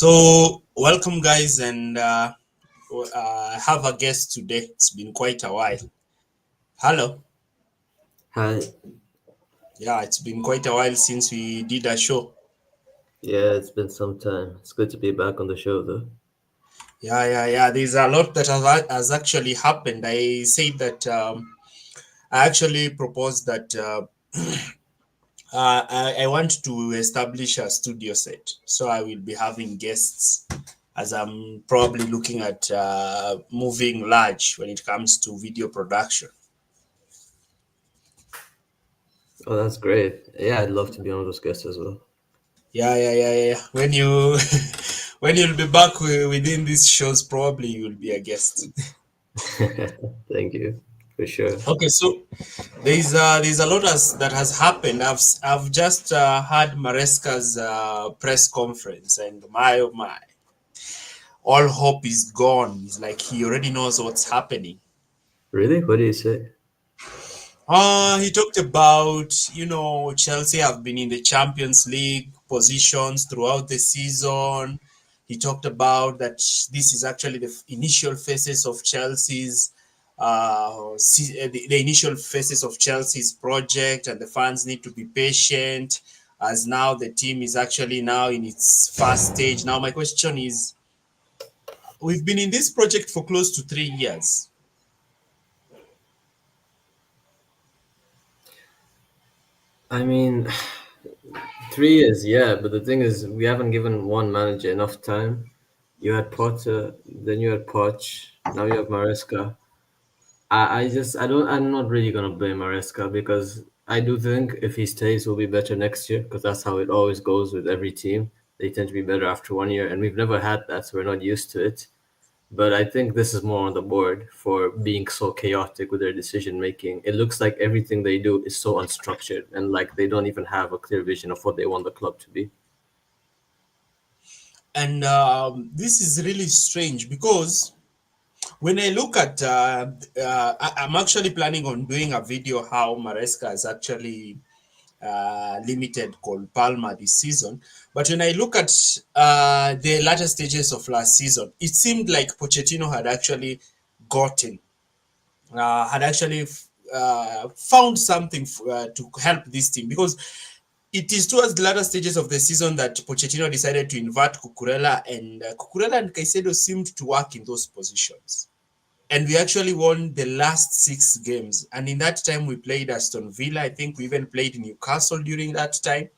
So, welcome, guys, and I have a guest today. It's been quite a while. Hello. Hi. Yeah, it's been quite a while since we did a show. Yeah, it's been some time. It's good to be back on the show, though. Yeah. There's a lot that has actually happened. I said that I actually proposed that I want to establish a studio set. So I will be having guests as I'm probably looking at moving large when it comes to video production. Oh, that's great. Yeah, I'd love to be one of those guests as well. Yeah. When you when you'll be back within these shows, probably you'll be a guest. Thank you, for sure. Okay, so there's a lot that has happened. I've just had Maresca's press conference, and my, all hope is gone. It's like he already knows what's happening. Really? What do you say? He talked about, Chelsea have been in the Champions League positions throughout the season. He talked about that this is actually the initial phases of Chelsea's the initial phases of Chelsea's project, and the fans need to be patient as now the team is actually now in its first stage. Now, my question is, we've been in this project for close to 3 years. 3 years, yeah, but the thing is, we haven't given one manager enough time. You had Potter, then you had Poch, now you have Maresca. I'm not really gonna blame Maresca because I do think if he stays, we'll be better next year because that's how it always goes with every team. They tend to be better after 1 year, and we've never had that, so we're not used to it. But I think this is more on the board for being so chaotic with their decision making. It looks like everything they do is so unstructured and like they don't even have a clear vision of what they want the club to be. And this is really strange because when I look at, I'm actually planning on doing a video how Maresca has actually limited Cole Palmer this season. But when I look at the latter stages of last season, it seemed like Pochettino had actually found something to help this team, because it is towards the latter stages of the season that Pochettino decided to invert Cucurella, and Cucurella and Caicedo seemed to work in those positions. And we actually won the last 6 games. And in that time, we played Aston Villa. I think we even played Newcastle during that time.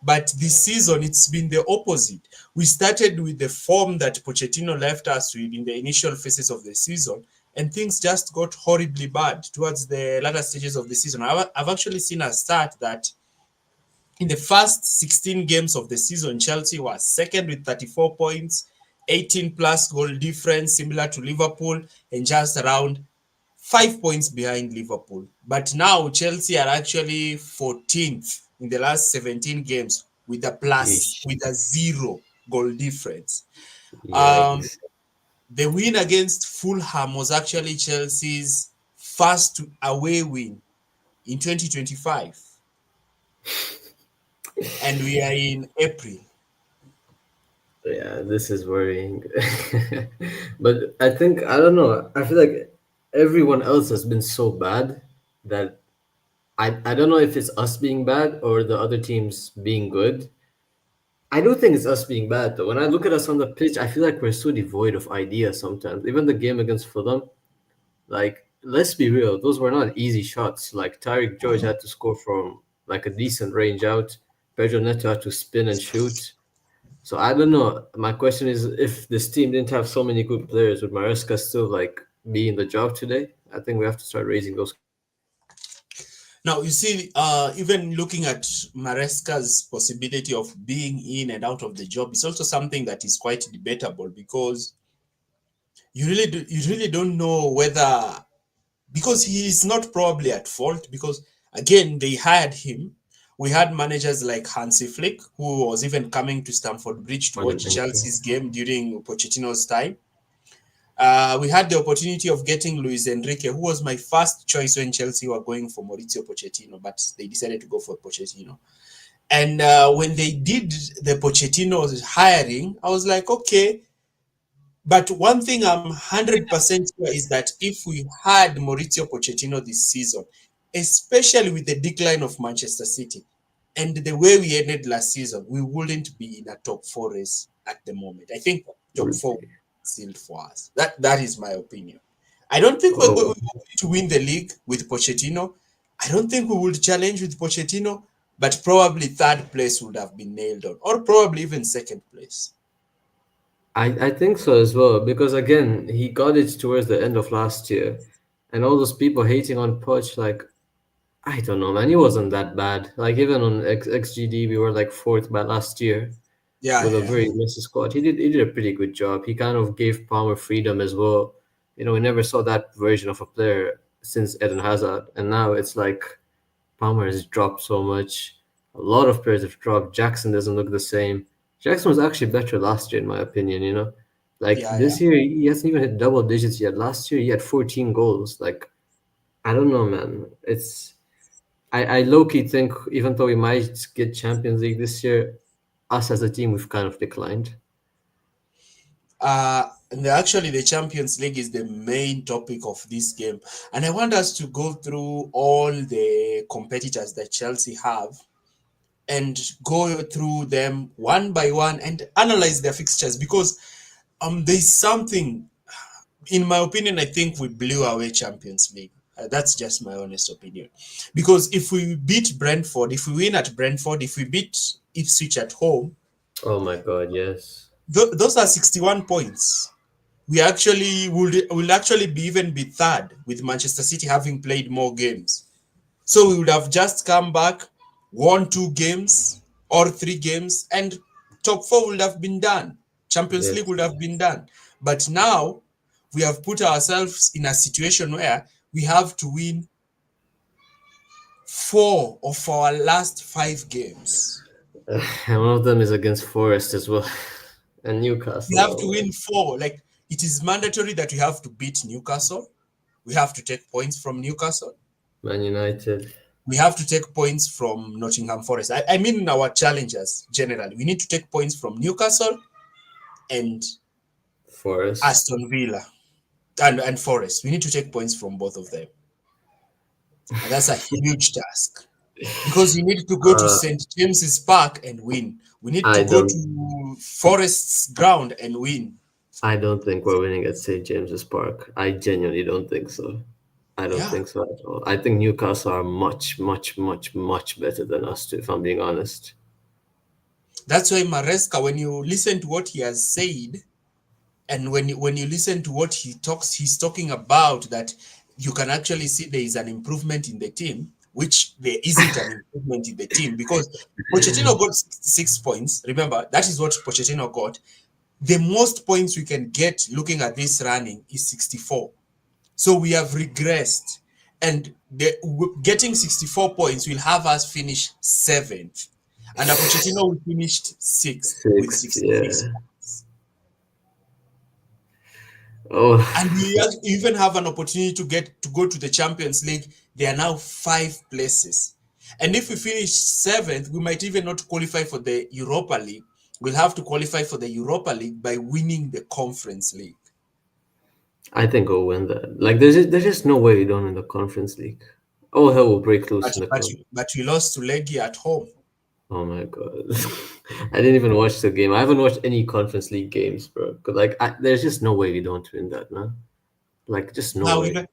But this season, it's been the opposite. We started with the form that Pochettino left us with in the initial phases of the season, and things just got horribly bad towards the latter stages of the season. I've actually seen a stat that in the first 16 games of the season, Chelsea was second with 34 points, 18 plus goal difference, similar to Liverpool, and just around 5 points behind Liverpool. But now Chelsea are actually 14th in the last 17 games Yeesh. with a zero goal difference. Um, Yikes. the win against Fulham was actually Chelsea's first away win in 2025, and we are in April. Yeah, this is worrying. But I think, I don't know, I feel like everyone else has been so bad that I don't know if it's us being bad or the other teams being good. I do think it's us being bad though. When I look at us on the pitch, I feel like we're so devoid of ideas sometimes. Even the game against Fulham, like let's be real, those were not easy shots. Like Tyreek George had to score from like a decent range out. Pedro Neto had to spin and shoot. So I don't know. My question is, if this team didn't have so many good players, would Maresca still like be in the job today? I think we have to start raising those questions. Now, you see, even looking at Maresca's possibility of being in and out of the job is also something that is quite debatable, because you really don't know whether, because he is not probably at fault, because again they hired him. We had managers like Hansi Flick, who was even coming to Stamford Bridge to watch 100%. Chelsea's game during Pochettino's time. We had the opportunity of getting Luis Enrique, who was my first choice when Chelsea were going for Maurizio Pochettino, but they decided to go for Pochettino. And when they did the Pochettino hiring, I was like, okay. But one thing I'm 100% sure is that if we had Maurizio Pochettino this season, especially with the decline of Manchester City and the way we ended last season, we wouldn't be in a top four race at the moment. I think top Would four be. sealed for us. That is my opinion. I don't think we're Oh, going to win the league with Pochettino. I don't think we would challenge with Pochettino, but probably third place would have been nailed on, or probably even second place. I think so as well, because again, he got it towards the end of last year, and all those people hating on Poch, like, I don't know, man, he wasn't that bad. Like, even on XGD, we were like fourth by last year Yeah, with a yeah. very messy squad. He did a pretty good job. He kind of gave Palmer freedom as well. We never saw that version of a player since Eden Hazard, and now it's like Palmer has dropped so much. A lot of players have dropped. Jackson doesn't look the same. Jackson was actually better last year, in my opinion. Like Yeah, yeah. this year, he hasn't even hit double digits yet. Last year, he had 14 goals. Like, I don't know, man. I low key think, even though we might get Champions League this year, us as a team, we've kind of declined. And actually, the Champions League is the main topic of this game. And I want us to go through all the competitors that Chelsea have and go through them one by one and analyze their fixtures because there's something, in my opinion, I think we blew away Champions League. That's just my honest opinion. Because if we beat Brentford, if we win at Brentford, if we beat Ipswich at home, Oh my God, yes. those are 61 points. We actually will actually be even be third with Manchester City having played more games. So we would have just come back, won 2 games or 3 games, and top four would have been done. Champions League Yes. would have been done. But now we have put ourselves in a situation where we have to win 4 of our last 5 games. And one of them is against Forest as well. And We Newcastle. have to Oh my. win four. Like it is mandatory that we have to beat Newcastle. We have to take points from Newcastle. Man United. We have to take points from Nottingham Forest. I mean, our challengers generally, we need to take points from Newcastle and Forest. Aston Villa and Forest. We need to take points from both of them. And that's a huge task because you need to go to Uh, St. James's Park and win. We need to I go don't to Forest's ground and win. I don't think we're winning at St. James's Park. I genuinely don't think so. I don't Yeah, think so at all. I think Newcastle are much, much, much, much better than us too, if I'm being honest. that's why Maresca, when you listen to what he has said, and when you listen to what he's talking about that you can actually see there is an improvement in the team, which there isn't an improvement in the team because Pochettino got 66 points. Remember, that is what Pochettino got. The most points we can get looking at this running is 64. So we have regressed, and getting 64 points will have us finish seventh, and Pochettino we finished sixth with Sixth, 66. yeah. Oh, And we even have an opportunity to go to the Champions League. There are now 5 places, and if we finish seventh, we might even not qualify for the Europa League. We'll have to qualify for the Europa League by winning the Conference League. I think we'll win that. Like, there's just no way we don't win the Conference League. All hell will break loose But in the but con. but we lost to Legia at home. Oh my God. I didn't even watch the game. I haven't watched any Conference League games, bro. 'Cause, like, there's just no way we don't win that, man. Like, just no Now way. even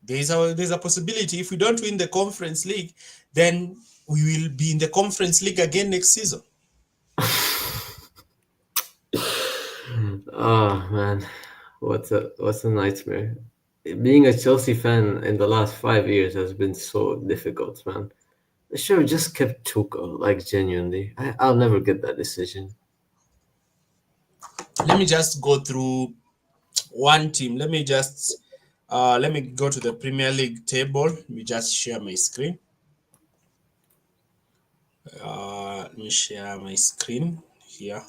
there's a possibility if we don't win the Conference League, then we will be in the Conference League again next season. Oh man, what's a nightmare. Being a Chelsea fan in the last 5 years has been so difficult, man. They should have just kept Tuchel, like genuinely. I'll never get that decision. Let me just go through one team. Let me go to the Premier League table. Let me just share my screen. Let me share my screen here.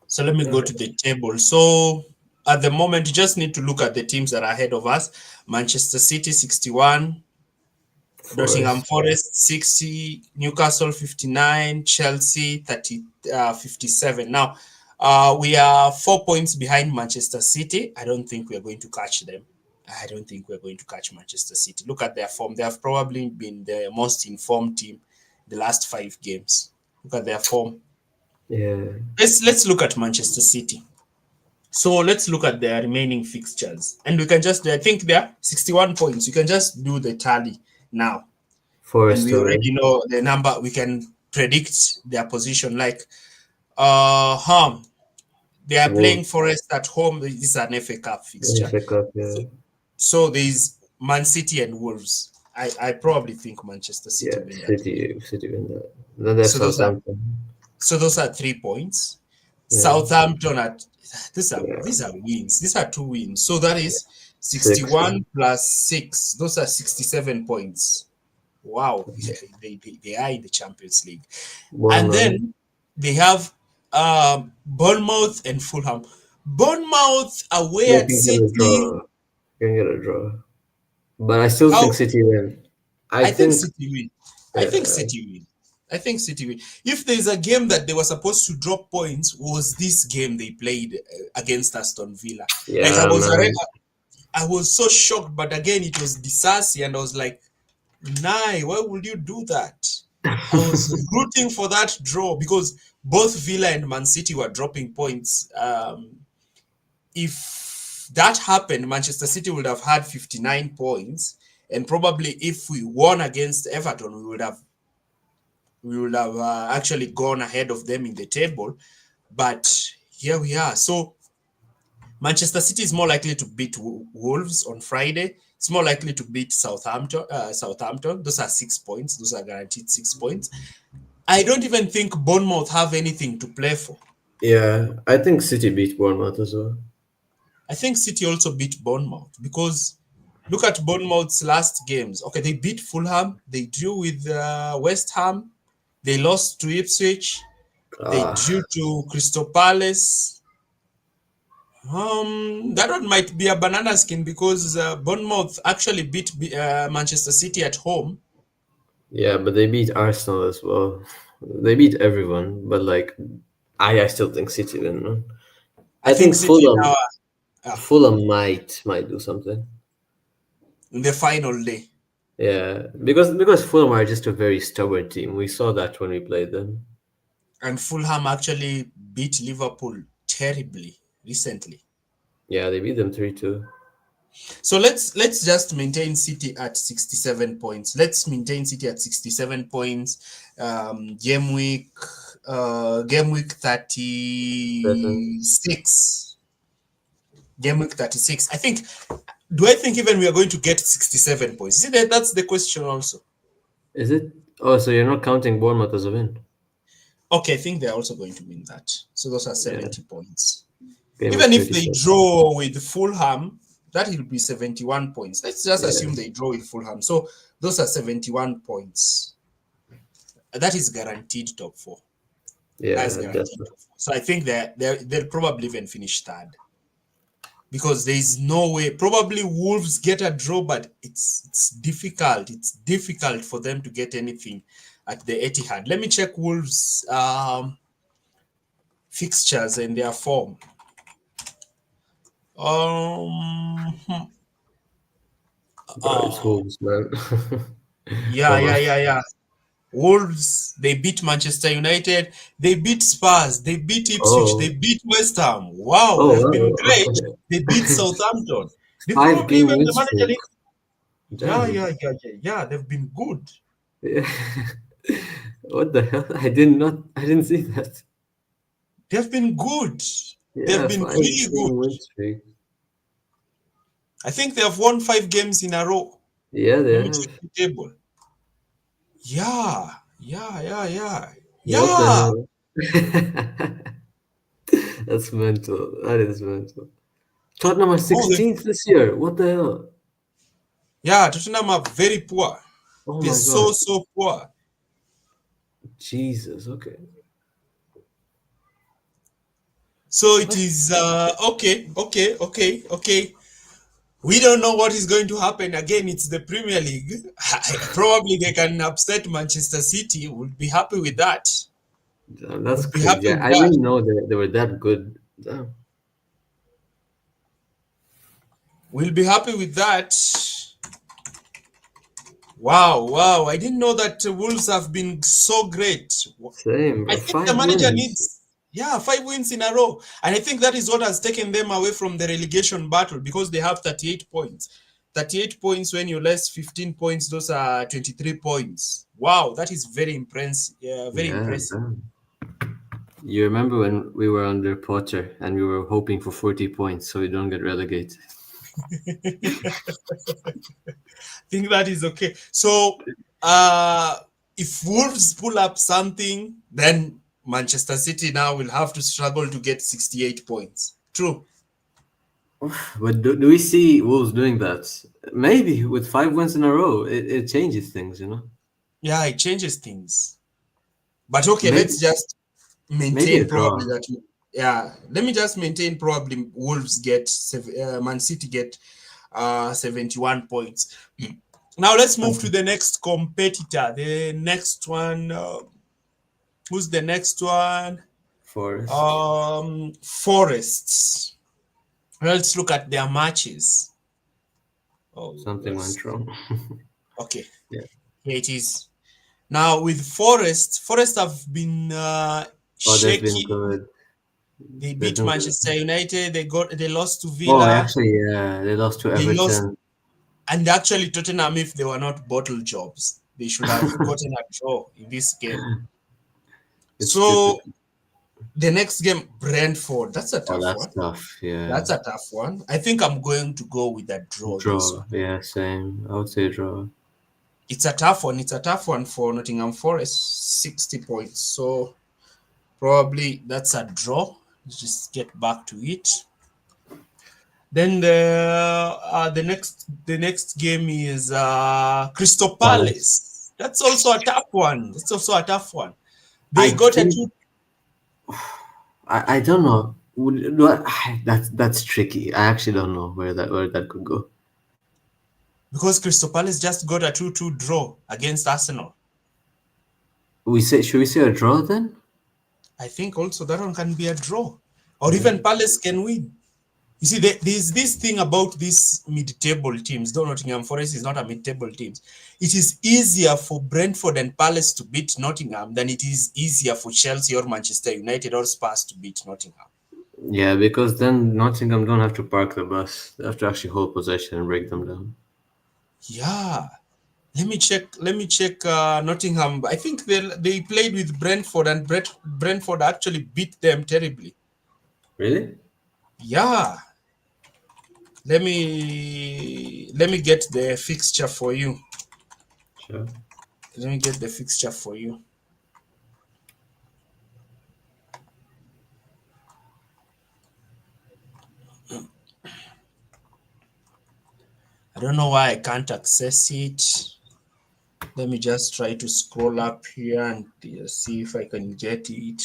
So let me go to Alright. the table. So at the moment, you just need to look at the teams that are ahead of us. Manchester City 61, Nottingham Forest. Forest 60, Newcastle 59, Chelsea 57. Now, we are 4 points behind Manchester City. I don't think we're going to catch them. I don't think we're going to catch Manchester City. Look at their form. They have probably been the most informed team the last 5 games. Look at their form. Yeah. Let's look at Manchester City. So let's look at their remaining fixtures. And we can just, I think they're 61 points. You can just do the tally now. And Forest we to win. already know the number. We can predict their position. Like, they are playing Wolves. Forest at home. This is an FA Cup fixture. FA Cup, yeah. So there's Man City and Wolves. I probably think Manchester City Yeah, win that. City win that. Then there's So those are Southampton. 3 points. Yeah. Southampton at these are Yeah. wins. These are 2 wins. So that is 6. 61 plus 6. Those are 67 points. Wow. They are in the Champions League. And Bournemouth. then they have Bournemouth and Fulham. Bournemouth away You at can get a City. draw. You can get a draw. But I still How think City win. I think City win. I think Yeah. City win. I think City win. If there's a game that they were supposed to drop points, was this game they played against Aston Villa. Like Yeah, man. I was so shocked, but again it was Disasi, and I was like, "Nah, why would you do that?" I was rooting for that draw because both Villa and Man City were dropping points. If that happened, Manchester City would have had 59 points, and probably if we won against Everton, we would have actually gone ahead of them in the table. But here we are. So Manchester City is more likely to beat Wolves on Friday. It's more likely to beat Southampton. Those are 6 points. Those are guaranteed 6 points. I don't even think Bournemouth have anything to play for. Yeah, I think City beat Bournemouth as well. I think City also beat Bournemouth because look at Bournemouth's last games. Okay, they beat Fulham. They drew with West Ham. They lost to Ipswich. They drew to Crystal Palace. That one might be a banana skin because Bournemouth actually beat Manchester City at home. Yeah, but they beat Arsenal as well. They beat everyone, but like I still think City win, man. I think think City now Fulham might do something. in the final day. Yeah, because Fulham are just a very stubborn team. We saw that when we played them. And Fulham actually beat Liverpool terribly recently. Yeah, they beat them 3-2. So let's just maintain City at 67 points. Let's maintain City at 67 points. Game week 36. Game week 36. I think even we are going to get 67 points? See, that's the question also. Is it? Oh, so you're not counting Bournemouth as a win? Okay, I think they're also going to win that. So those are 70 points. Game Even week if they 37. draw with Fulham, that will be 71 points. Let's just assume they draw with Fulham. So those are 71 points. That is guaranteed top 4. Yeah, That's guaranteed top 4. So I think they'll probably even finish third. Because there is no way. Probably Wolves get a draw, but it's difficult. It's difficult for them to get anything at the Etihad. Let me check Wolves' fixtures and their form. Bro, it's Wolves, man. Yeah. Wolves, they beat Manchester United, they beat Spurs, they beat Ipswich, they beat West Ham. Wow, they've been great. They beat Southampton. They 5 probably game even win the manager. streak. Damn. Yeah. They've been good. Yeah. What the hell? I didn't see that. They've been good. Yeah, They've been 5 really game good. win streak. I think they have won 5 games in a row. Yeah, they Let me have. check the table. Yeah. What the hell? That's mental. That is mental. Tottenham are 16th this year. What the hell? Yeah, Tottenham are very poor. Oh They're my god. so poor. Jesus, okay. So it is okay. We don't know what is going to happen. Again, it's the Premier League. Probably they can upset Manchester City. We'll be happy with that. That's We'll be happy crazy. with I that. didn't know they were that good. Damn. We'll be happy with that. Wow. I didn't know that Wolves have been so great. Same, I bro. think the Five manager wins. needs, yeah, 5 wins in a row. And I think that is what has taken them away from the relegation battle because they have 38 points. 38 points when you less 15 points, those are 23 points. Wow, that is very impressive. Yeah, very Yeah, impressive. damn. You remember when we were under Potter and we were hoping for 40 points so we don't get relegated? I think that is okay. So, if Wolves pull up something, then Manchester City now will have to struggle to get 68 points. True. But do we see Wolves doing that? Maybe with 5 wins in a row, it changes things, you know? Yeah, it changes things. But okay, Maybe let's just maybe a maintain draw. probably that. Yeah, let me just maintain probably Wolves get Man City get 71 points. Now let's move to the next competitor. The next one, who's the next one? Forest. Forest. Let's look at their matches. Oh, Something went wrong. okay. Yeah. Here it is. Now with Forest have been Oh, they've been shaky. good. They They've beat been good. Manchester United. They lost to Oh, Villa. actually, yeah, they lost to They lost, Everton. and actually Tottenham, if they were not bottle jobs, they should have gotten a draw in this game. It's stupid. So the next game, Brentford. That's a Oh, tough that's one. tough. Yeah. That's a tough one. I think I'm going to go with a draw this Draw. one. Yeah, same. I would say draw. It's a tough one. It's a tough one for Nottingham Forest, 60 points. So probably that's a draw. Let's just get back to it. Then the next game is Crystal Palace. Palace. That's also a tough one. That's also a tough one. They I got a think two I don't know. That's tricky. I actually don't know where that could go. because Crystal Palace just got a 2-2 draw against Arsenal. Should we say a draw then? I think also that one can be a draw, or Yeah. even Palace can win. You see, there's this thing about these mid-table teams. Though Nottingham Forest is not a mid-table team, it is easier for Brentford and Palace to beat Nottingham than it is easier for Chelsea or Manchester United or Spurs to beat Nottingham. Yeah, because then Nottingham don't have to park the bus. They have to actually hold possession and break them down. Yeah, let me check. Let me check. Nottingham. I think they played with Brentford and Brentford actually beat them terribly. Really? Yeah. Let me get the fixture for you. Sure. Let me get the fixture for you. I don't know why I can't access it. Let me just try to scroll up here and see if I can get it.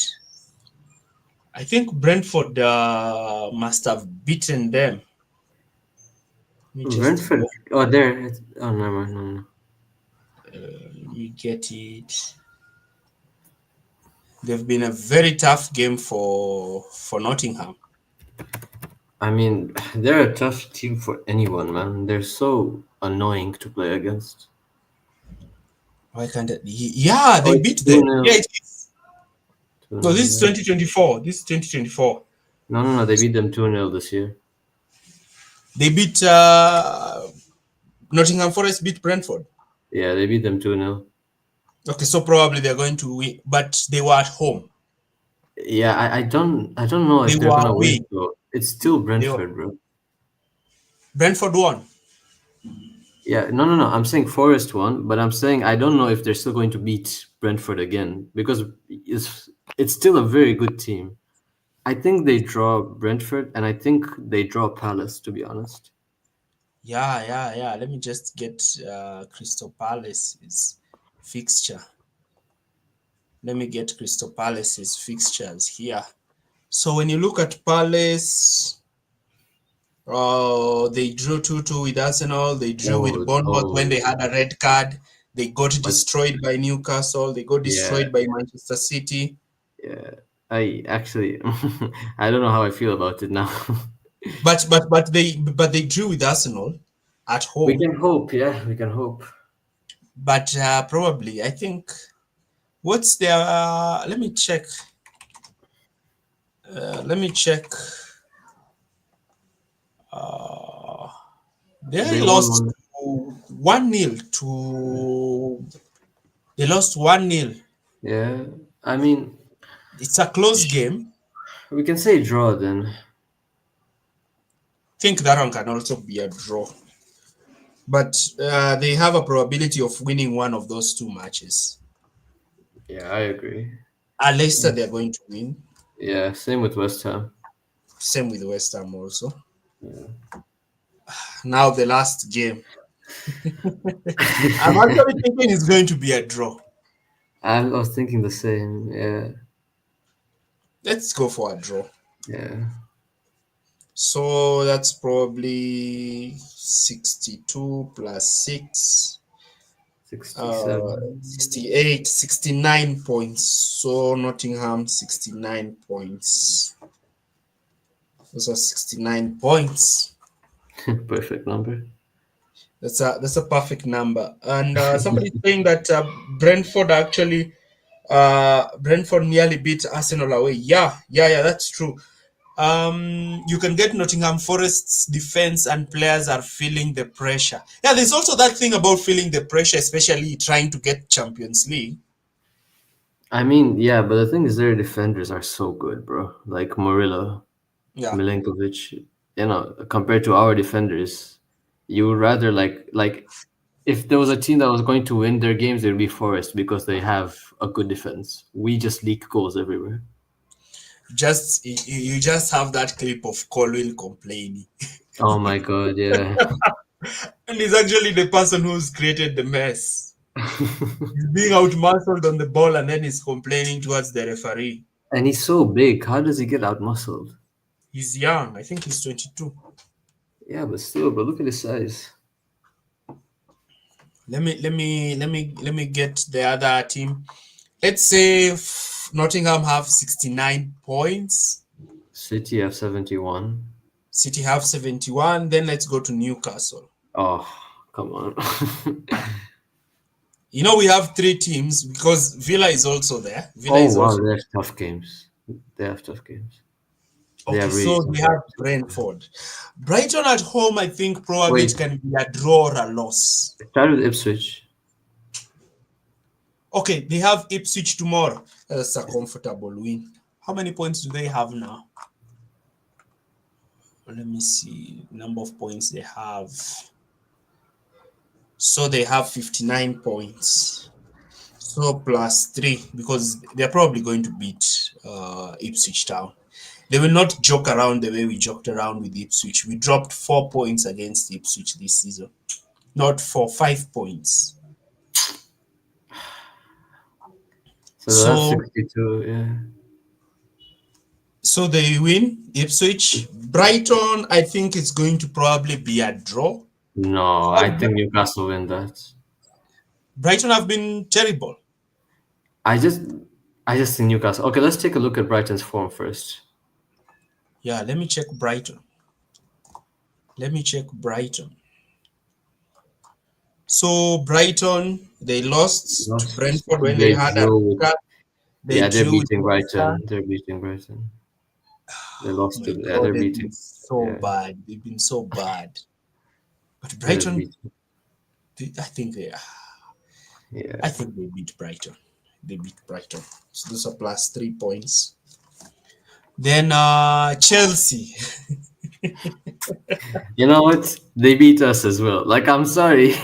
I think Brentford must have beaten them. Let me just Brentford. go. Oh, there. Oh, never mind. No. Let me get it. They've been a very tough game for Nottingham. I mean, they're a tough team for anyone, man. They're so annoying to play against. Why can't it? Yeah, Oh, they it's beat 2 them. Yeah, 0. it is. 2 No, 0, this is yeah. 2024. This is 2024. No. They beat them 2-0 this year. They beat Nottingham Forest beat Brentford. Yeah, they beat them 2-0. Okay, so probably they're going to win, but they were at home. Yeah, I don't know They if they're were gonna win away. though. It's still They were, Brentford, bro. Brentford won. Yeah, no. I'm saying Forest won, but I'm saying I don't know if they're still going to beat Brentford again because it's still a very good team. I think they draw Brentford, and I think they draw Palace. To be honest, Yeah. Let me just get Crystal Palace's fixture. Let me get Crystal Palace's fixtures here. So when you look at Palace, they drew 2-2 with Arsenal. They drew with Bournemouth when they had a red card. They got but destroyed by Newcastle. They got yeah, destroyed by Manchester City. yeah. I actually, I don't know how I feel about it now. But they drew with Arsenal at We home. can hope, yeah, we can hope. But probably I think what's their let me check. Let me check. They They won lost one. 1-0 to. They lost 1-0. Yeah, I mean, It's a close game. we can say draw then. Think that one can also be a draw. But they have a probability of winning one of those two matches. Yeah, I agree. Leicester, they're going to win. Yeah, same with West Ham. Same with West Ham also. Yeah. Now the last game. I'm actually thinking it's going to be a draw. I was thinking the same. Yeah, Let's go for a draw. yeah. So that's probably 62 plus 6, 67. 68, 69 points. So Nottingham, 69 points. Those are 69 points. Perfect number. That's a perfect number. And somebody's saying that Brentford nearly beat Arsenal away. Yeah, that's true. You can get Nottingham Forest's defense and players are feeling the pressure. Yeah, there's also that thing about feeling the pressure, especially trying to get Champions League. I mean, yeah, but the thing is, their defenders are so good, bro. Like Murillo, Yeah, Milenkovic. You know, compared to our defenders, you would rather like if there was a team that was going to win their games, it would be Forest because they have a good defense. We just leak goals everywhere. you just have that clip of Colwell complaining, Oh my god, yeah. and he's actually the person who's created the mess. He's being outmuscled on the ball, and then he's complaining towards the referee. And he's so big. How does he get out muscled? He's young. I think he's 22. Yeah, but still, but look at his size. Let me get the other team. Let's say Nottingham have 69 points. City have 71. City have 71. Then let's go to Newcastle. Oh, come on. We have three teams because Villa is also there. Villa Oh is wow, also they have tough games. They have tough games. They okay. have really So tough we have games. Brentford. Brighton at home, I think probably it Wait, can be a draw or a loss. start with Ipswich. Okay, they have Ipswich tomorrow. That's a comfortable win. How many points do they have now? Let me see. Number of points they have. So they have 59 points. So plus 3 because they're probably going to beat Ipswich Town. They will not joke around the way we joked around with Ipswich. We dropped 4 points against Ipswich this season. Not 4, 5 points. So they have So 62, yeah. so they win Ipswich. Brighton, I think it's going to probably be a draw. No, I think Newcastle win that. Brighton have been terrible. I just I just think Newcastle. Okay, let's take a look at Brighton's form first. Yeah, let me check Brighton. So Brighton, they lost to Lost. Brentford when they They had a drew with cut. They yeah, they're drew with beating Leicester. Brighton. They're beating Brighton. They Oh lost my to yeah, God, they're they've been beating. so Yeah, bad. They've been so bad. But they're Brighton, beating. I think Yeah. they beat Brighton. They beat Brighton. So those are plus 3 points. Then Chelsea. You know what? They beat us as well. Like I'm sorry.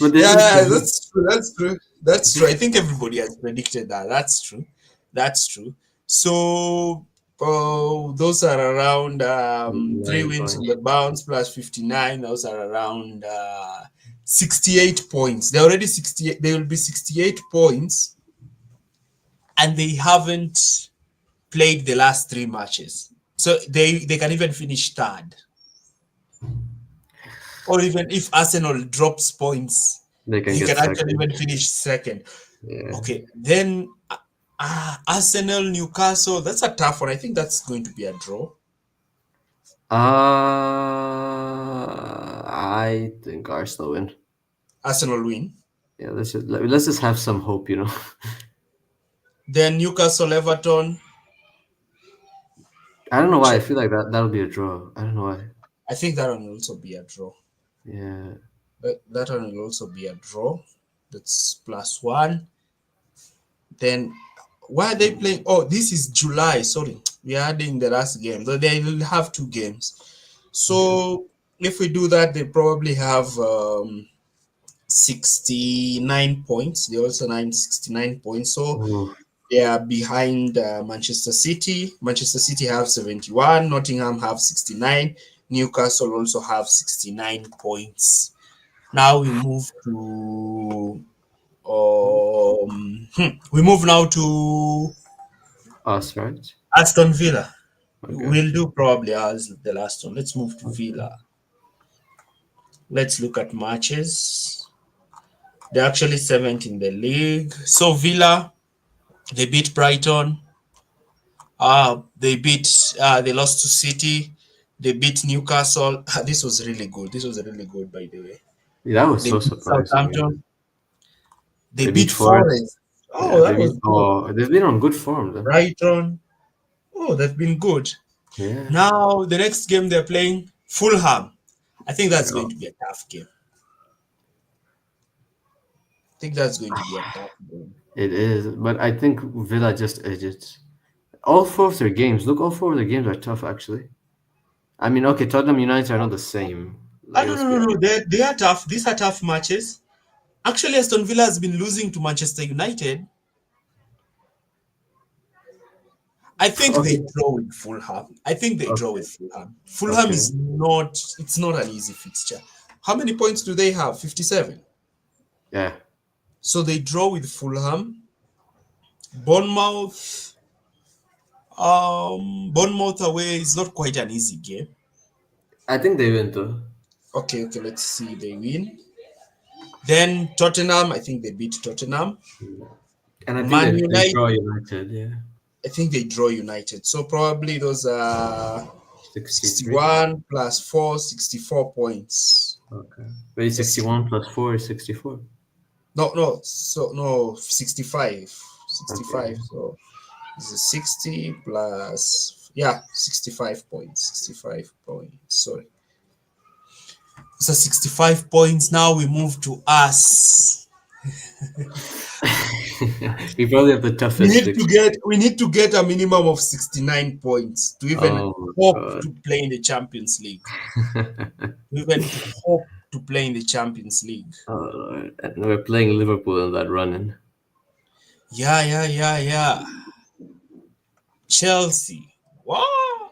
But they have Yeah, to that's true. That's true. I think everybody has predicted that. That's true. That's true. So those are around 3 9 wins on points. the bounce plus 59. Those are around 68 points. They're already 68. They will be 68 points, and they haven't played the last 3 matches. So they can even finish third. Or even if Arsenal drops points, They can they get can actually second. even finish second. Yeah. Okay, then Arsenal, Newcastle, that's a tough one. I think that's going to be a draw. I think Arsenal win. Arsenal win. Yeah, let's just have some hope, you know. Then Newcastle, Everton. I don't know why I Check. feel like that'll be a draw. I don't know why. I think that one will also be a draw. Yeah. That one will also be a draw. That's +1. Then why are they playing? Oh, this is July. Sorry, we are adding the last game. So they will have 2 games. Okay. So if we do that, they probably have 69 points. They also 69 points. So Ooh. they are behind Manchester City. Manchester City have 71. Nottingham have 69. Newcastle also have 69 points. Now we move to we move now to Us, right? Aston Villa. Okay. We'll do probably as the last one. Let's move to Okay. Villa. Let's look at matches. They're actually seventh in the league. So Villa, they beat Brighton. They lost to City. They beat Newcastle. This was really good. This was really good, by the way. Yeah, that was They so beat surprising. Yeah. Southampton. They They beat beat Forest. Forest. Oh, Yeah, they that beat. was good. Oh, they've been on good form then. Brighton. Oh, they've been good. Yeah. Now the next game they're playing Fulham. I think that's Yeah. going to be a tough game. I think that's going to be a tough game. It is, but I think Villa just edged. All four of their games. Look, all four of their games are tough actually. I mean, okay, Tottenham United are not the same. Ah, Like, no, let's no, be no, no. honest. They are tough. These are tough matches. Actually, Aston Villa has been losing to Manchester United. I think they Okay. draw with Fulham. I think they draw Okay. with Fulham. Fulham Okay. is not. It's not an easy fixture. How many points do they have? 57. Yeah. So they draw with Fulham. Bournemouth. Bournemouth away is not quite an easy game. I think they win though. Okay. Let's see. They win. Then Tottenham. I think they beat Tottenham. And I think Man they United. draw United, yeah. I think they draw United. So probably those are 63. 61 plus 4, 64 points. Okay. Wait, Yes. 61 plus 4 is 64. No. So no, 65. Okay. 65. So this is 60 plus 65 points. 65 points. Sorry. So 65 points. Now we move to us. We probably have the toughest fixture. We need to get a minimum of 69 points to even Oh hope my to play in the Champions League. god. Even to hope to play in the Champions League. Oh Lord. And we're playing Liverpool in that run-in. Yeah. Chelsea. Wow.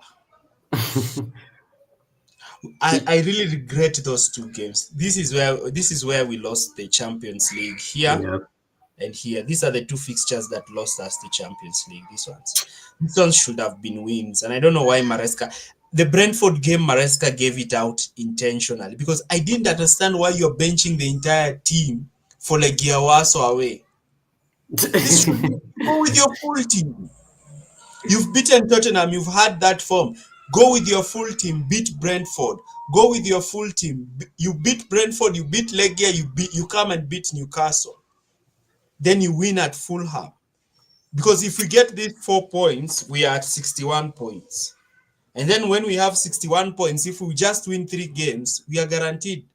I really regret those 2 games. This is where we lost the Champions League here Yeah. and here. These are the 2 fixtures that lost us the Champions League. These ones should have been wins. And I don't know why the Brentford game, Maresca gave it out intentionally because I didn't understand why you're benching the entire team for Legiawaso away. This should be go with your full team. You've beaten Tottenham. You've had that form. Go with your full team. Beat Brentford. Go with your full team. You beat Brentford. You beat Legia. You come and beat Newcastle. Then you win at Fulham. Because if we get these 4 points, we are at 61 points. And then when we have 61 points, if we just win 3 games, we are guaranteed.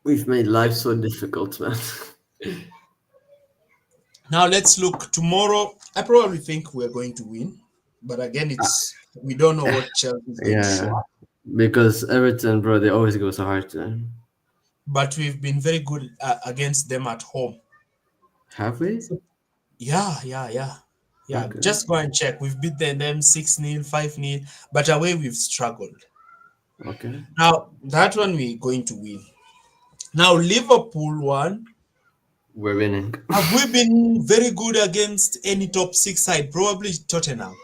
We've made life so difficult, man. Now let's look. Tomorrow, I probably think we're going to win. But again, we don't know what Chelsea is going to show Yeah. up. Because Everton, bro, they always go so hard to them. But we've been very good against them at home. Have we? Yeah. Okay. Just go and check. We've beaten them 6-0, 5-0, but away we've struggled. Okay. Now, that one we're going to win. Now, Liverpool one, we're winning. Have we been very good against any top six side? Probably Tottenham.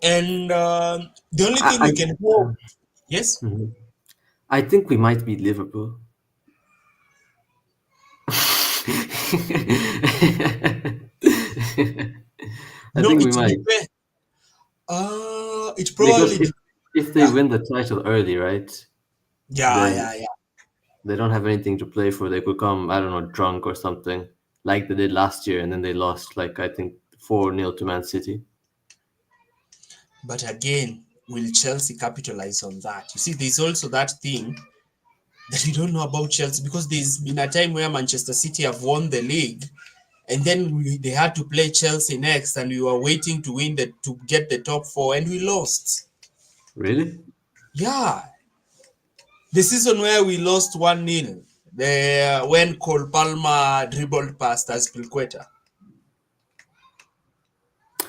And the only thing I we can hope, yes, mhm. I think we might beat Liverpool. I no, think we it might depends. It because probably if they yeah, win the title early, right, yeah, then yeah, yeah. they don't have anything to play for. They could come, I don't know, drunk or something, like they did last year, and then they lost, like I think 4-0 to Man City. But again, will Chelsea capitalize on that? You see, there's also that thing that we don't know about Chelsea because there's been a time where Manchester City have won the league, and then they had to play Chelsea next, and we were waiting to win to get the top four, and we lost. Really? Yeah, the season where we lost 1-0, the when Cole Palmer dribbled past Aspilicueta,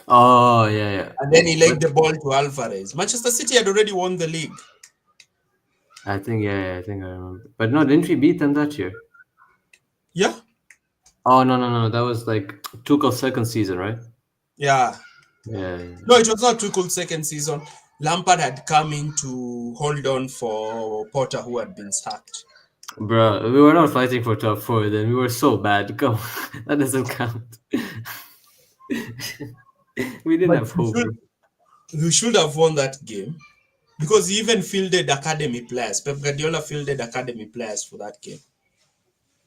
Oh yeah, yeah. and then he But laid the ball to Alvarez. Manchester City had already won the league. I think yeah, I think I remember. But no, didn't we beat them that year? Yeah, Oh no, no, no, that was like Tuchel's second season, right? yeah. Yeah, yeah. No, it was not Tuchel's second season. Lampard had come in to hold on for Potter, who had been sacked. Bro, we were not fighting for top four then. We were so bad. Come on, that doesn't count. We didn't But have hope. Bro. we should have won that game because he even fielded academy players. Pep Guardiola fielded academy players for that game.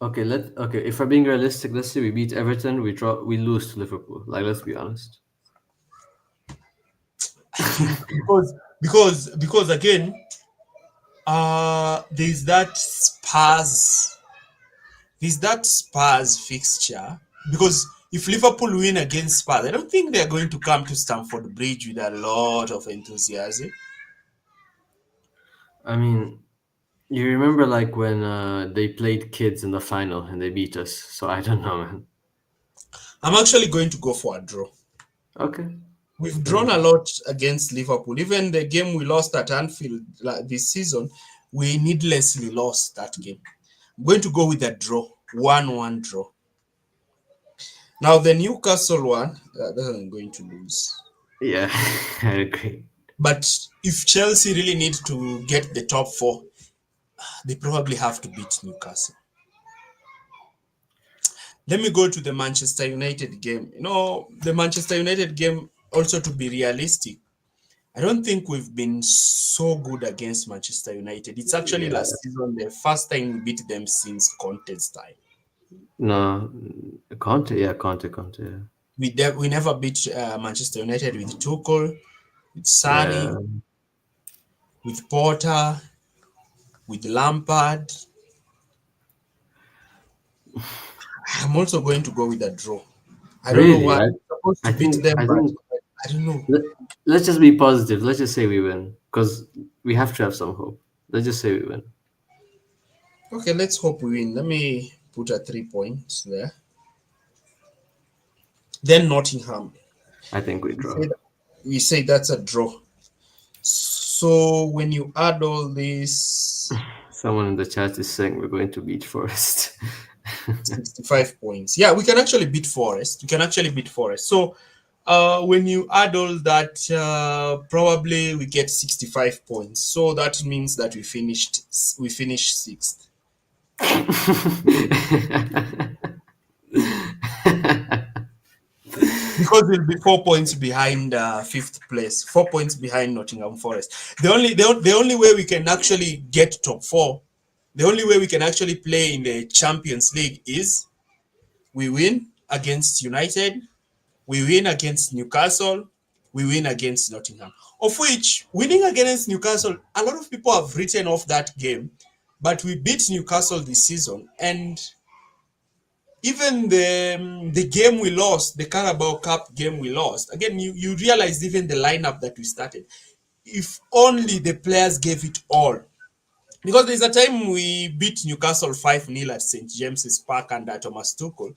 Okay. If we're being realistic, let's say we beat Everton, we lose to Liverpool. Like, let's be honest. I think because again, there's that Spurs fixture because if Liverpool win against Spurs, I don't think they're going to come to Stamford Bridge with a lot of enthusiasm. I mean, you remember like when they played kids in the final and they beat us. So I don't know, man. I'm actually going to go for a draw. Okay, We've fair drawn enough. a lot against Liverpool. Even the game we lost at Anfield this season, we needlessly lost that game. I'm going to go with a draw, 1-1 draw. Now, the Newcastle one, that I'm going to lose. Yeah, I agree. But if Chelsea really need to get the top four, they probably have to beat Newcastle. Let me go to the Manchester United game. The Manchester United game, also to be realistic, I don't think we've been so good against Manchester United. It's actually Yeah. last season the first time we beat them since Conte's time. No, Conte. Yeah, Conte. Yeah. We never beat Manchester United with Tuchel, with Yeah. Sarri, with Porter, with Lampard. I'm also going to go with a draw. I don't know Really? why I, we're supposed I to beat think them, I but think I don't know. let, let's just be positive. Let's just say we win because we have to have some hope. Let's just say we win. Okay, let's hope we win. Let me put a 3 points there. Then Nottingham. I think we We draw. say, we say that's a draw. So when you add all this, Someone in the chat is saying we're going to beat Forest. 65 points. Yeah, we can actually beat Forest. We can actually beat Forest. So when you add all that, probably we get 65 points. So that means that we finished sixth because we'll be 4 points behind fifth place, 4 points behind Nottingham Forest. The only way we can actually get top four, the only way we can actually play in the Champions League is we win against United, we win against Newcastle, we win against Nottingham. Of which, winning against Newcastle, a lot of people have written off that game, but we beat Newcastle this season. And even the game we lost, the Carabao Cup game we lost, again, you realize even the lineup that we started, if only the players gave it all. Because there's a time we beat Newcastle 5-0 at St. James's Park under Thomas Tuchel.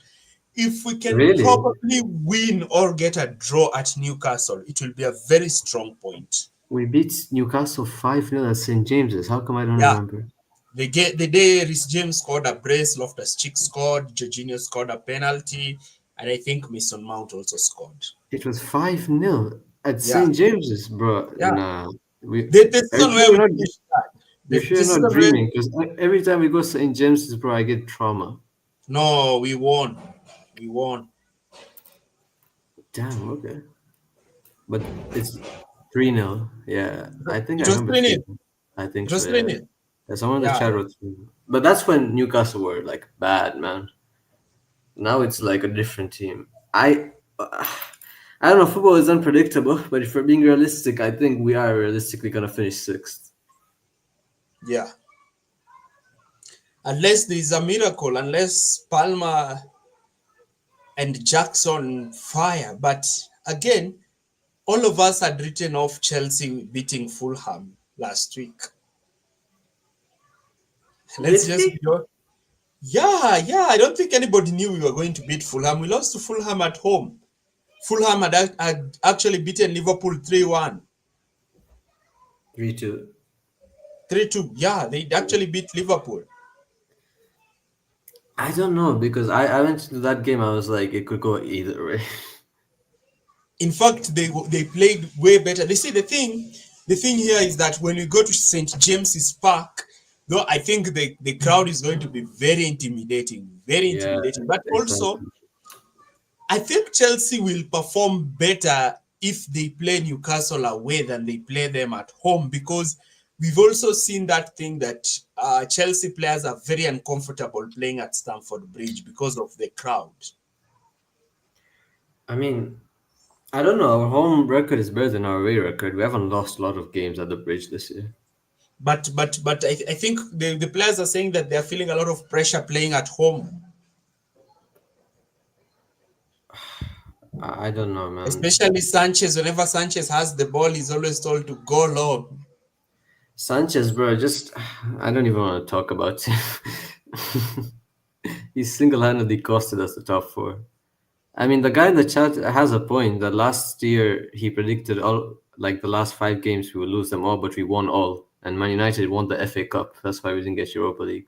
If we can Really? probably win or get a draw at Newcastle, it will be a very strong point. We beat Newcastle 5-0 at St. James's. How come I don't Yeah, remember? The day Rhys James scored a brace, Loftus Cheek scored, Jorginho scored a penalty, and I think Mason Mount also scored. It was 5-0 at Yeah, St. James's, bro. yeah. Nah, we. The Are you season sure where you're we not? finished that. You're sure The you're not season where dreaming? Because every time we go to St. James's, bro, I get trauma. no, we won. We won. Damn. Okay. But it's 3-0. Yeah, I think I It was remember 3 3. 0. I think It so. was 3 Yeah. 0. Yeah, someone in the Yeah. chat wrote 3. But that's when Newcastle were like bad, man. Now it's like a different team. I don't know. Football is unpredictable, but if we're being realistic, I think we are realistically gonna finish sixth. Yeah. Unless there is a miracle, unless Palmer and Jackson fire. But again, all of us had written off Chelsea beating Fulham last week. Let's Did just we? be honest. Yeah, yeah. I don't think anybody knew we were going to beat Fulham. We lost to Fulham at home. Fulham had actually beaten Liverpool 3-1. 3-2. 3-2. Yeah, they actually beat Liverpool. I don't know because I went to that game. I was like, it could go either way. In fact, they played way better. They say the thing here is that when we go to St. James's Park, though I think the crowd is going to be very intimidating, very Yeah, intimidating. But also, exactly. I think Chelsea will perform better if they play Newcastle away than they play them at home because we've also seen that thing that Chelsea players are very uncomfortable playing at Stamford Bridge because of the crowd. I mean, I don't know. Our home record is better than our away record. We haven't lost a lot of games at the bridge this year. But I think the players are saying that they're feeling a lot of pressure playing at home, I don't know, man. especially Sanchez. Whenever Sanchez has the ball, he's always told to go long. Sanchez, bro, just I don't even want to talk about him. He single-handedly costed us the top four. I mean, the guy in the chat has a point that last year he predicted all like the last 5 games we would lose them all, but we won all. And Man United won the FA Cup. That's why we didn't get Europa League.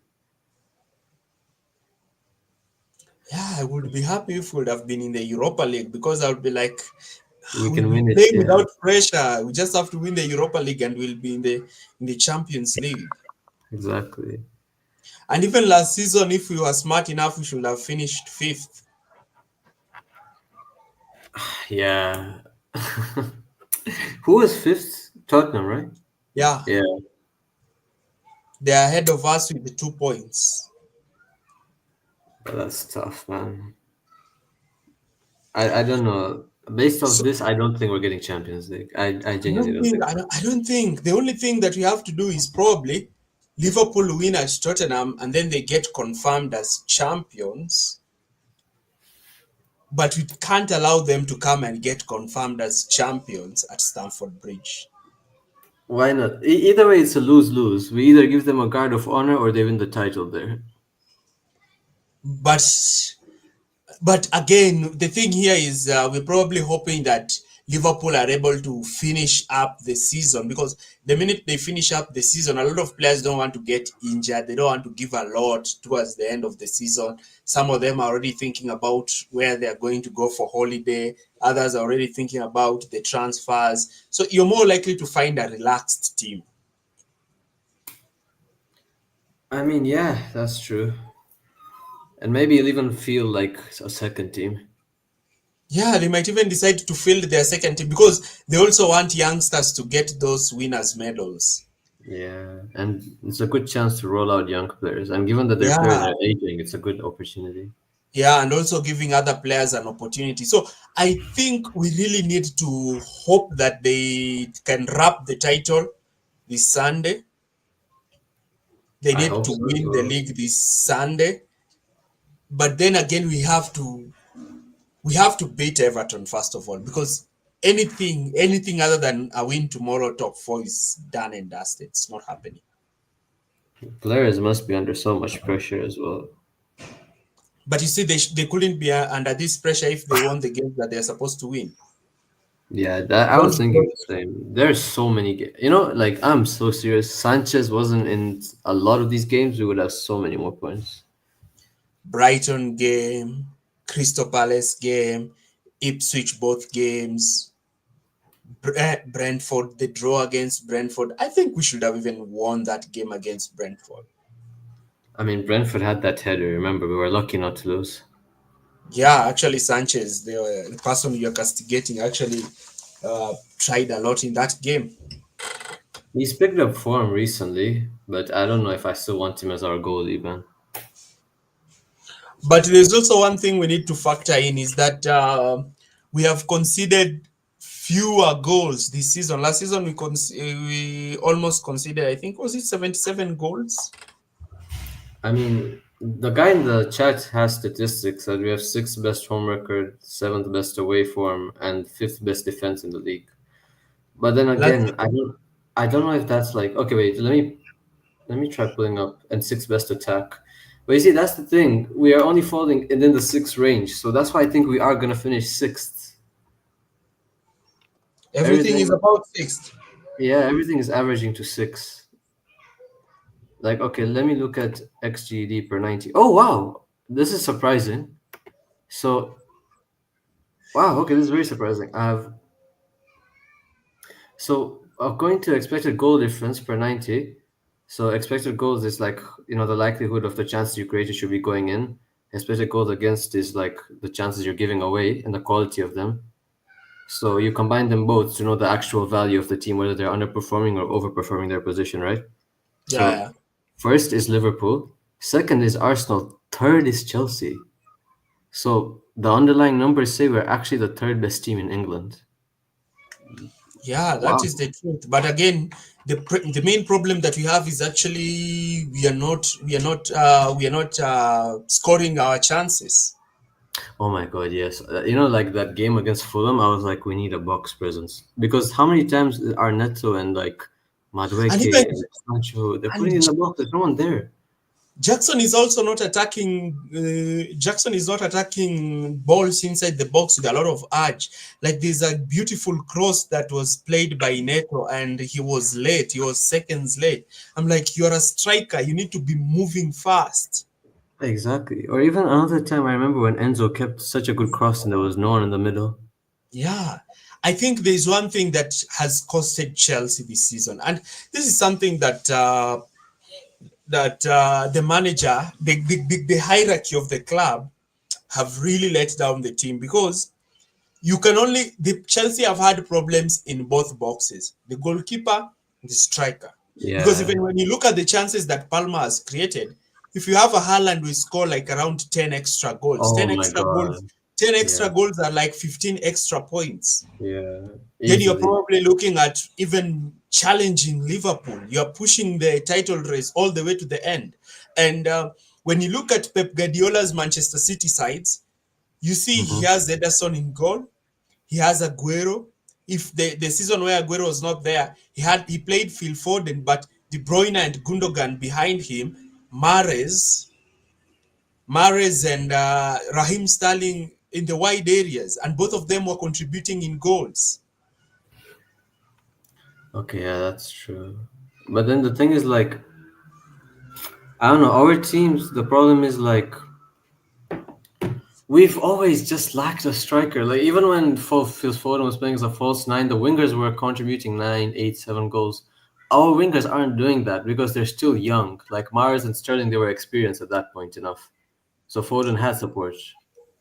Yeah, I would be happy if we would have been in the Europa League because I would be like, We we'll can be win it, playing yeah. without pressure. We just have to win the Europa League and we'll be in the Champions League. Exactly. And even last season, if we were smart enough, we should have finished fifth. Yeah. Who was fifth? Tottenham, right? Yeah, Yeah. they're ahead of us with the 2 points. But that's tough, man. I don't know. Based off So this, I don't think we're getting Champions League. I I genuinely don't don't think think I so. don't, I don't think the only thing that we have to do is probably Liverpool win at Tottenham and then they get confirmed as champions. But we can't allow them to come and get confirmed as champions at Stamford Bridge. Why not? Either way, it's a lose-lose. We either give them a guard of honor or they win the title there. But But again, the thing here is we're probably hoping that Liverpool are able to finish up the season because the minute they finish up the season, a lot of players don't want to get injured. They don't want to give a lot towards the end of the season. Some of them are already thinking about where they're going to go for holiday. Others are already thinking about the transfers. So you're more likely to find a relaxed team. I mean, yeah, that's true. And maybe you'll even feel like a second team. Yeah, they might even decide to field their second team because they also want youngsters to get those winners' medals. Yeah, and it's a good chance to roll out young players. And given that their players Yeah, are aging, it's a good opportunity. yeah, and also giving other players an opportunity. So I think we really need to hope that they can wrap the title this Sunday. They I need hope to so as win the well. league this Sunday. But then again, we have to beat Everton first of all because anything other than a win tomorrow, top four is done and dusted. It's not happening. Players must be under so much pressure as well. But you see, they couldn't be under this pressure if they won the games that they're supposed to win. Yeah, that I was thinking Brentford, the same. There's so many like I'm so serious. Sanchez wasn't in a lot of these games, we would have so many more points. Brighton game, Crystal Palace game, Ipswich both games, Brentford, the draw against Brentford. I think we should have even won that game against Brentford. I mean, Brentford had that header. Remember, we were lucky not to lose. Yeah, actually, Sanchez, the person you're castigating, actually tried a lot in that game. He's picked up form recently, but I don't know if I still want him as our goalie, man. But there's also one thing we need to factor in is that we have conceded fewer goals this season. Last season we almost conceded, I think, was it 77 goals? I mean, the guy in the chat has statistics that we have sixth best home record, seventh best away form, and fifth best defense in the league. But then Last again, season, I don't know if that's like okay. Wait, let me try pulling up and sixth best attack. But you see, that's the thing. We are only falling within the sixth range, so that's why I think we are gonna finish sixth. everything is Everything, about fixed. yeah, everything is averaging to six. Like, okay, let me look at XGD per 90. Oh wow, this is surprising. So wow, okay, this is very surprising. I have So according to expected goal difference per 90, so expected goals is like, the likelihood of the chances you created should be going in. Expected goals against is like the chances you're giving away and the quality of them. So you combine them both to know the actual value of the team, whether they're underperforming or overperforming their position, right? Yeah, So yeah. first is Liverpool, second is Arsenal, third is Chelsea. So the underlying numbers say we're actually the third best team in England. Yeah, that Wow. is the truth. But again, the main problem that we have is actually we are not scoring our chances. Oh my God, yes. Like that game against Fulham, I was like, we need a box presence. Because how many times are Neto and like And Madueke even and Sancho, they're putting it and in the box, there's no one there. Jackson is also not attacking. Jackson is not attacking balls inside the box with a lot of urge. Like there's a beautiful cross that was played by Neto, and he was late. He was seconds late. I'm like, you're a striker. You need to be moving fast. Exactly. Or even another time, I remember when Enzo kept such a good cross and there was no one in the middle. Yeah, I think there's one thing that has costed Chelsea this season, and this is something that the manager, the hierarchy of the club, have really let down the team because you can only the Chelsea have had problems in both boxes, the goalkeeper, the striker. Because Yeah. even when you look at the chances that Palmer has created, if you have a Haaland, we score like around 10 extra goals. Oh my God. 10 extra Yeah. goals are like 15 extra points. Yeah. Then you're Easily. probably looking at even challenging Liverpool. You're pushing the title race all the way to the end. And when you look at Pep Guardiola's Manchester City sides, you see he Hmm. has Ederson in goal. He has Aguero. If the season where Aguero was not there, he played Phil Foden, but De Bruyne and Gundogan behind him, Mahrez, Mahrez and Raheem Sterling in the wide areas, and both of them were contributing in goals. Okay, yeah, that's true. But then the thing is like, I don't know, our teams, the problem is like, we've always just lacked a striker. Like even when Phil Foden was playing as a false nine, the wingers were contributing 9, 8, 7 goals. Our wingers aren't doing that because they're still young. Like Mars and Sterling, they were experienced at that point enough. So Foden had support.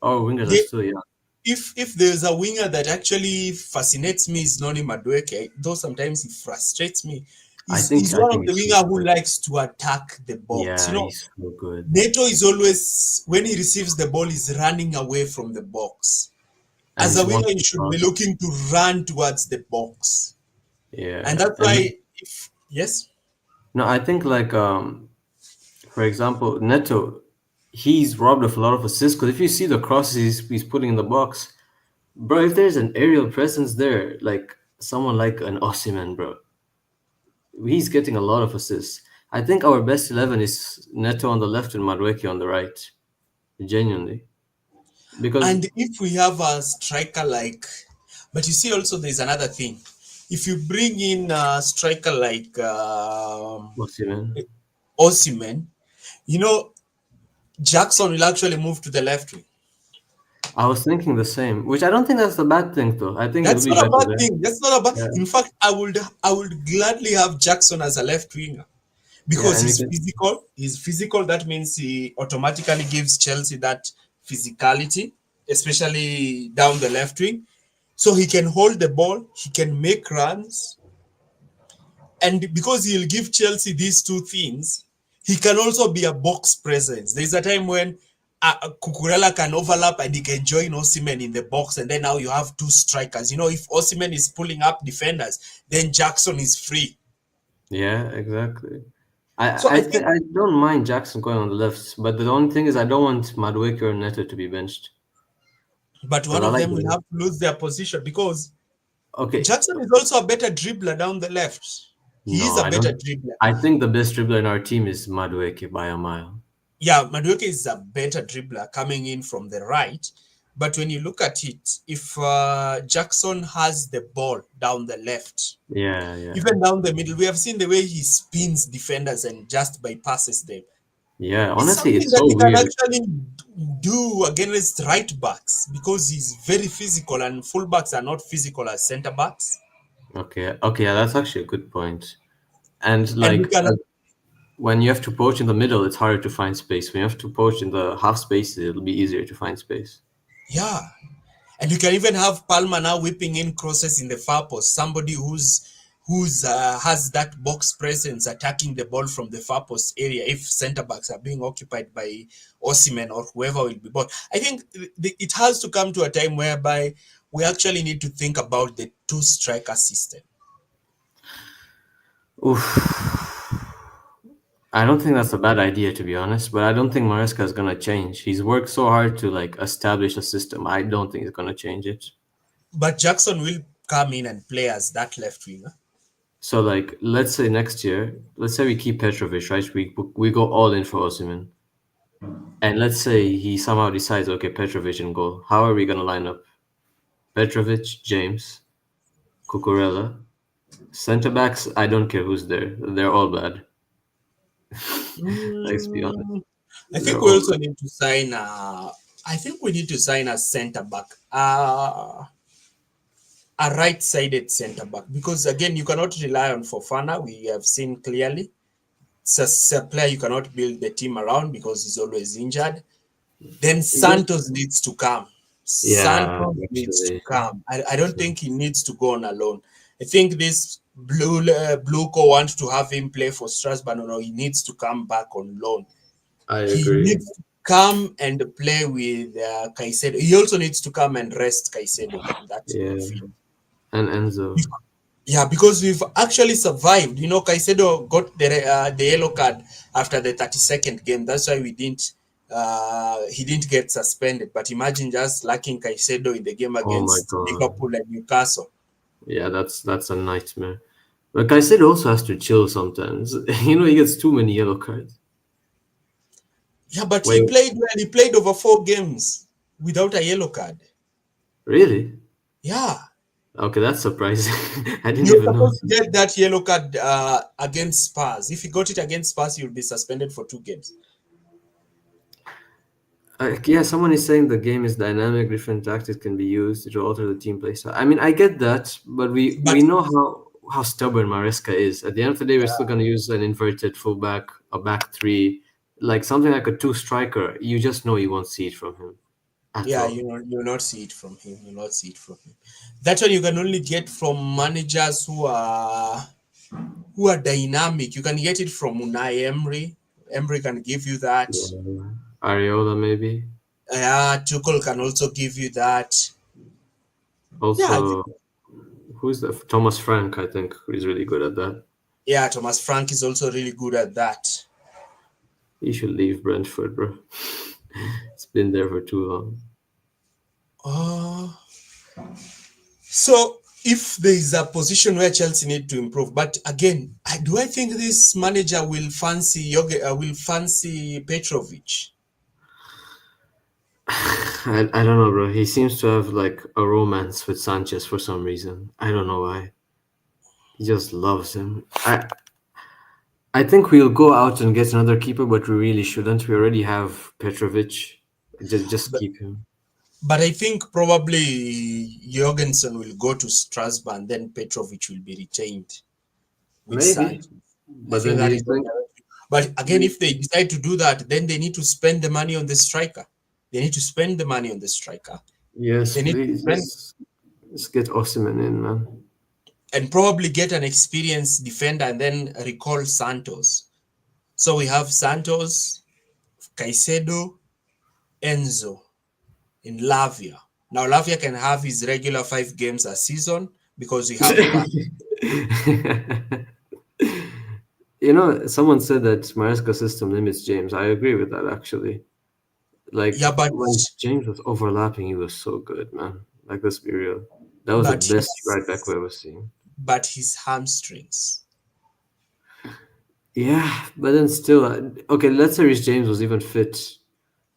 Our wingers are They, still young. if there's a winger that actually fascinates me is Noni Madueke, though sometimes he frustrates me. I He's think I one of think the he's winger super who good. likes to attack the box. Yeah, he's so good. Neto is always when he receives the ball, is running away from the box. And As a he's winger, wants you to should be cross. looking to run towards the box, and Yeah. that's And why. If yes, no, I think like for example, Neto, he's robbed of a lot of assists because if you see the crosses he's putting in the box, bro, if there's an aerial presence there, like someone like an Osimhen, bro, he's getting a lot of assists. I think our best 11 is Neto on the left and Madueke on the right, genuinely. Because, and if we have a striker like But you see, also there's another thing. If you bring in a striker like Osimhen. Osimhen, you know, Jackson will actually move to the left wing. I was thinking the same, which I don't think that's a bad thing though. I think it'll That's be not a better bad there. thing. That's not a bad. Yeah, In fact, I would gladly have Jackson as a left winger yeah, because and you he's can. physical. He's physical. That means he automatically gives Chelsea that physicality, especially down the left wing. So he can hold the ball. He can make runs. And because he'll give Chelsea these two things, he can also be a box presence. There's a time when Cucurella can overlap and he can join Osimhen in the box, and then now you have two strikers. You know, if Osimhen is pulling up defenders, then Jackson is free. Yeah, exactly. So I think, I don't mind Jackson going on the left, but the only thing is I don't want Madueke or Neto to be benched but because one I of like them will the. have to lose their position because Okay, Jackson is also a better dribbler down the left. He is no, a I better don't. dribbler. I think the best dribbler in our team is Madueke by a mile. Yeah, Madueke is a better dribbler coming in from the right. But when you look at it, if Jackson has the ball down the left, Yeah, yeah, even down the middle, we have seen the way he spins defenders and just bypasses them. yeah. It's Honestly, something it's that so he can weird. actually do against right backs because he's very physical and fullbacks are not physical as centre backs. Okay, okay, yeah, that's actually a good point. And And you like can, when you have to poach in the middle, it's harder to find space. When you have to poach in the half spaces, it'll be easier to find space. yeah. And you can even have Palmer now whipping in crosses in the far post. Somebody who's has that box presence attacking the ball from the far post area if centre backs are being occupied by Osimhen or whoever will be bought. I think it has to come to a time whereby we actually need to think about the two striker system. Oof. I don't think that's a bad idea to be honest, but I don't think Maresca is gonna change. He's worked so hard to like establish a system. I don't think he's gonna change it. But Jackson will come in and play as that left winger. So like, let's say next year, let's say we keep Petrovic, right? We go all in for Osimhen, and let's say he somehow decides, okay, Petrovic in goal. How are we gonna line up? Petrovic, James, Cucurella, center backs. I don't care who's there. They're all bad. Let's be honest. Mm, I They're think we all also need to sign. I think we need to sign a centre back. A right-sided centre back because again you cannot rely on Fofana. We have seen clearly it's a player you cannot build the team around because he's always injured. Then bad. Santos needs to come. Yeah, Santos needs to actually. come. I don't think he needs to go on alone. I think this Bluco wants to have him play for Strasbourg. No, he needs to come back on loan. I He agree. needs to come and play with Caicedo. He also needs to come and rest Caicedo in that Yeah, midfield. and Enzo. Yeah, because we've actually survived. You know, Caicedo got the yellow card after the 32nd game. That's why we didn't. He didn't get suspended. But imagine just lacking Caicedo in the game Oh my against God. Liverpool and Newcastle. Yeah, that's a nightmare. But Caicedo also has to chill sometimes. You know, he gets too many yellow cards. Yeah, but he Wait, played well. He played over 4 games without a yellow card. really? Yeah, Okay, that's surprising. I he didn't was even know. supposed to get that yellow card against Spurs. If he got it against Spurs, he would be suspended for 2 games. Yeah, someone is saying the game is dynamic, different tactics can be used to alter the team play style. I mean, I get that, but we But know how stubborn Maresca is. At the end of the day, we're still going to use an inverted fullback, a back three, like something like a two striker. You just know you won't see it from him at yeah, all. you'll not see it from him. You'll not see it from him. That one you can only get from managers who are dynamic. You can get it from Unai Emery. Emery can give you that. Yeah. Areola maybe. Tuchel can also give you that. Yeah, I think, Also, who's the Thomas Frank? I think is really good at that. yeah. Thomas Frank is also really good at that. He should leave Brentford, bro. It's been there for too long. Uh, so if there is a position where Chelsea need to improve, but again, do I think this manager will fancy will fancy Petrovic? I don't know, bro. He seems to have like a romance with Sanchez for some reason. I don't know why. He just loves him. I think we'll go out and get another keeper, but we really shouldn't. We already have Petrovic. Just But, keep him. but I think probably Jorgensen will go to Strasbourg and then Petrovic will be retained with Maybe. Sanchez. I But think then do that you is what think? they're going to do. But again, if they decide to do that, then they need to spend the money on the striker. They need to spend the money on the striker. Yes, They need to please. spend Let's get Osimhen in, man. and probably get an experienced defender and then recall Santos. So we have Santos, Caicedo, Enzo, in Lavia. Now Lavia can have his regular 5 games a season because we have Mbappe. Someone said that Maresca system limits James. I agree with that actually. Like Yeah, but when James was overlapping, he was so good, man. Like let's be real. That was the but best his right back we ever seen. but his hamstrings. Yeah, but then still, okay. Let's say Reece James was even fit.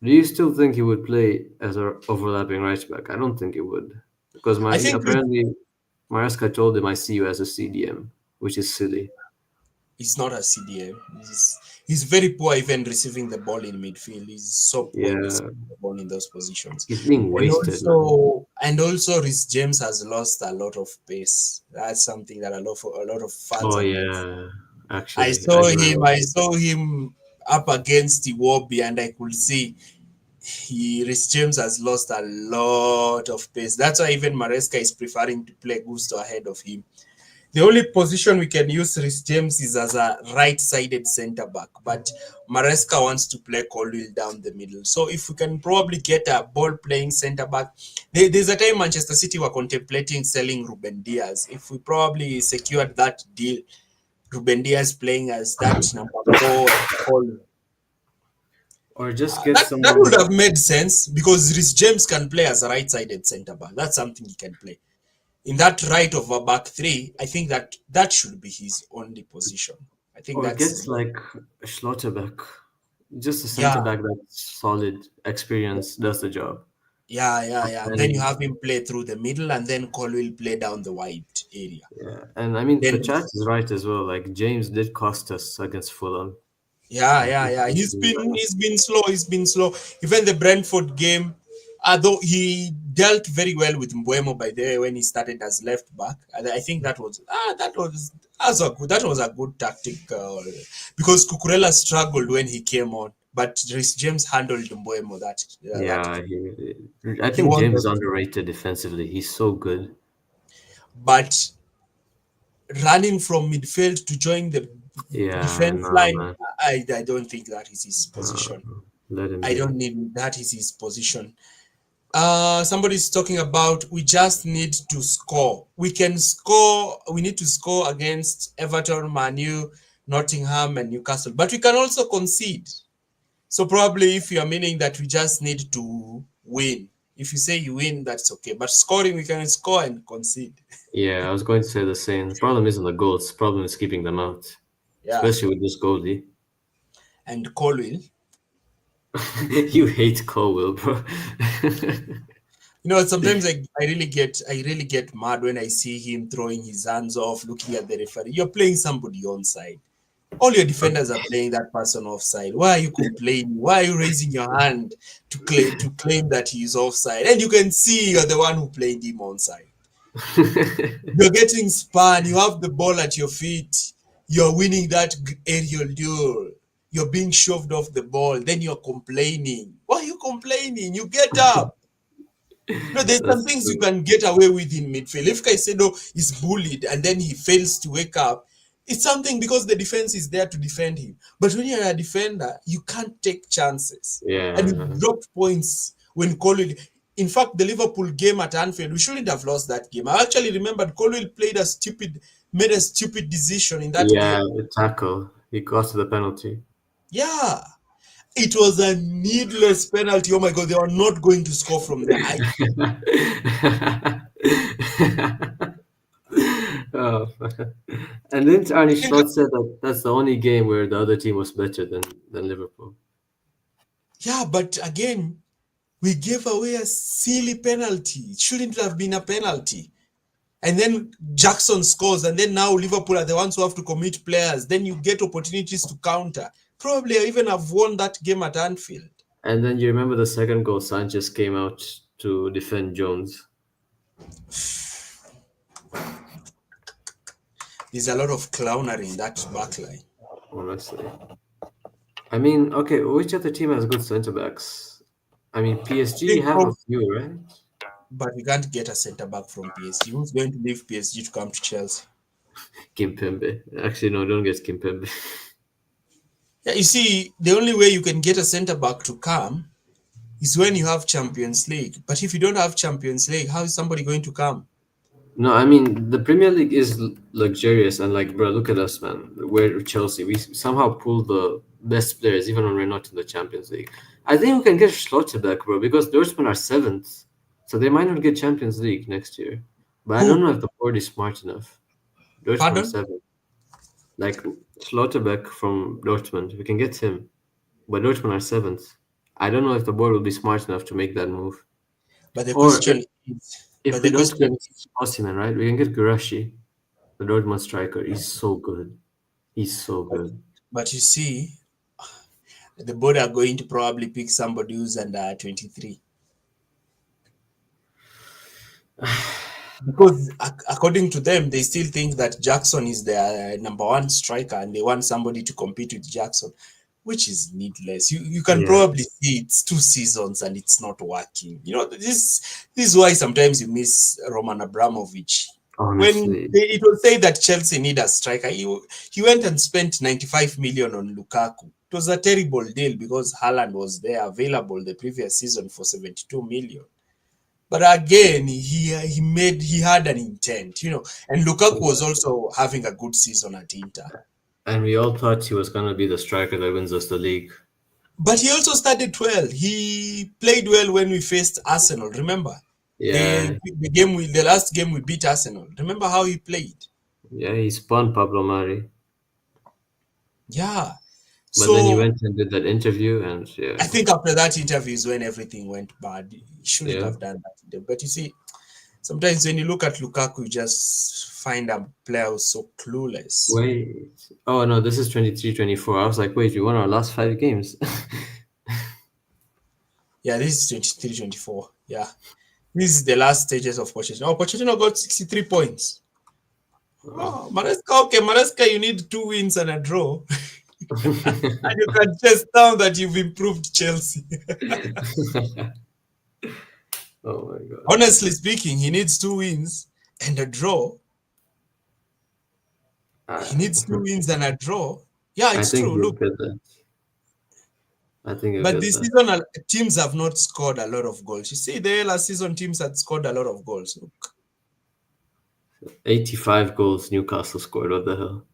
Do you still think he would play as a overlapping right back? I don't think he would, because I think apparently Maresca told him I see you as a CDM, which is silly. he's not a CDM. He's very poor even receiving the ball in midfield. He's so poor in Yeah, receiving the ball in those positions. he's being And wasted, man. also Rhys James has lost a lot of pace. That's something that a lot of fans Oh have been. yeah, I actually, I saw do him. remember. I saw him up against Iwobi, and I could see Rhys James has lost a lot of pace. That's why even Maresca is preferring to play Gusto ahead of him. The only position we can use Rhys James is as a right-sided centre back, but Maresca wants to play Colwill down the middle. So if we can probably get a ball-playing centre back, there's a time Manchester City were contemplating selling Ruben Diaz. If we probably secured that deal, Ruben Diaz playing as that number 4 and Colwill. Or just get That would someone. have made sense because Rhys James can play as a right-sided centre back. That's something he can play. In that right of a back three, I think that should be his only position. I think Or that's get his, like Schlotterbeck, just a yeah, center back that's solid, experience, does the job. yeah. And then you And have him play through the middle, and then Cole will play down the wide area. yeah, and I mean Then Pachat is right as well. Like James did cost us against Fulham. yeah. He's been slow. He's been slow. Even the Brentford game, although he dealt very well with Mbuemo by the way when he started as left back. And I think that was a good tactic because Cucurella struggled when he came on, but Reece James handled Mbuemo that Yeah, I he think won James is those. underrated defensively. He's so good. But running from midfield to join the Yeah, defense no line, man, I don't think that is his no, position. let him I be. don't need that is his position. Somebody's talking about we just need to score. We can score. We need to score against Everton, Manu, Nottingham, and Newcastle, but we can also concede. So probably if you are meaning that we just need to win, if you say you win, that's okay. But scoring, we can score and concede. Yeah, I was going to say the same. The problem isn't the goals. The problem is keeping them out, Yeah, especially with this goalie. and Colwell. You hate Colwell, bro. Sometimes I really get mad when I see him throwing his hands off, looking at the referee. You're playing somebody onside. All your defenders are playing that person offside. Why are you complaining? Why are you raising your hand to claim that he is offside? And you can see you're the one who played him onside. You're getting spun. You have the ball at your feet. You're winning that aerial duel. You're being shoved off the ball. Then you're complaining. Why are you complaining? You get up. No, there's some That's things you true. can get away with in midfield. If Caicedo is bullied and then he fails to wake up, it's something because the defense is there to defend him. But when you're a defender, you can't take chances. And we Yeah, dropped points when Colwell. In fact, the Liverpool game at Anfield, we shouldn't have lost that game. I actually remembered Colwell made a stupid decision in that yeah, game. the tackle. He got to the penalty. Yeah, it was a needless penalty. Oh my God, they were not going to score from there. Oh, and then Arne Slot said that that's the only game where the other team was better than Liverpool. Yeah, but again, We gave away a silly penalty. It shouldn't have been a penalty. And then Jackson scores, and then now Liverpool are the ones who have to commit players. Then you get opportunities to counter. Probably even have won that game at Anfield. And then you remember the second goal, Sanchez came out to defend Jones. There's a lot of clownery in that backline. Honestly. I mean, okay, which other team has good centre backs? I mean, PSG have a few, right? But we can't get a centre back from PSG. Who's going to leave PSG to come to Chelsea? Kimpembe. Actually, no, don't get Kimpembe. Yeah, you see, the only way you can get a centre back to come is when you have Champions League. But if you don't have Champions League, how is somebody going to come? No, I mean, the Premier League is luxurious, and like, bro, look at us, man. We're Chelsea. We somehow pull the best players, even when we're not in the Champions League. I think we can get Schlotterbeck, bro, because Dortmund are seventh, so they might not get Champions League next year. But I don't know if the board is smart enough. Dortmund Pardon? seventh, like Schlotterbeck from Dortmund, we can get him, but Dortmund are seventh. I don't know if the board will be smart enough to make that move. But the Or question is, if we don't get Osimhen, right, we can get Gurashi, the Dortmund striker. He's so good. He's so good. But you see, the board are going to probably pick somebody who's under 23. Because according to them, they still think that Jackson is their number one striker and they want somebody to compete with Jackson, which is needless. You can probably see it's 2 seasons and it's not working. You know, this is why sometimes you miss Roman Abramovich. Honestly. When it was said that Chelsea need a striker, he went and spent 95 million on Lukaku. It was a terrible deal because Haaland was there available the previous season for 72 million. But again, he had an intent, you know, and Lukaku was also having a good season at Inter. And we all thought he was going to be the striker that wins us the league. But he also started well. He played well when we faced Arsenal, remember? Yeah. The last game we beat Arsenal. Remember how he played? Yeah, he spun Pablo Mari. Yeah. But then he went and did that interview, and I think after that interview is when everything went bad. He shouldn't have done that. But you see, sometimes when you look at Lukaku, you just find a player who's so clueless. Wait. Oh, no, this is 23-24. I was like, wait, we won our last 5 games. Yeah, this is 23-24. Yeah. This is the last stages of Pochettino. Oh, Pochettino got 63 points. Oh, Maresca, you need 2 wins and a draw. And you can just tell that you've improved Chelsea. Oh my god. Honestly speaking, he needs 2 wins and a draw. He needs 2 wins and a draw. Yeah, it's true. Look. I think but this season, teams have not scored a lot of goals. You see, the last season teams had scored a lot of goals. Look. 85 goals Newcastle scored. What the hell?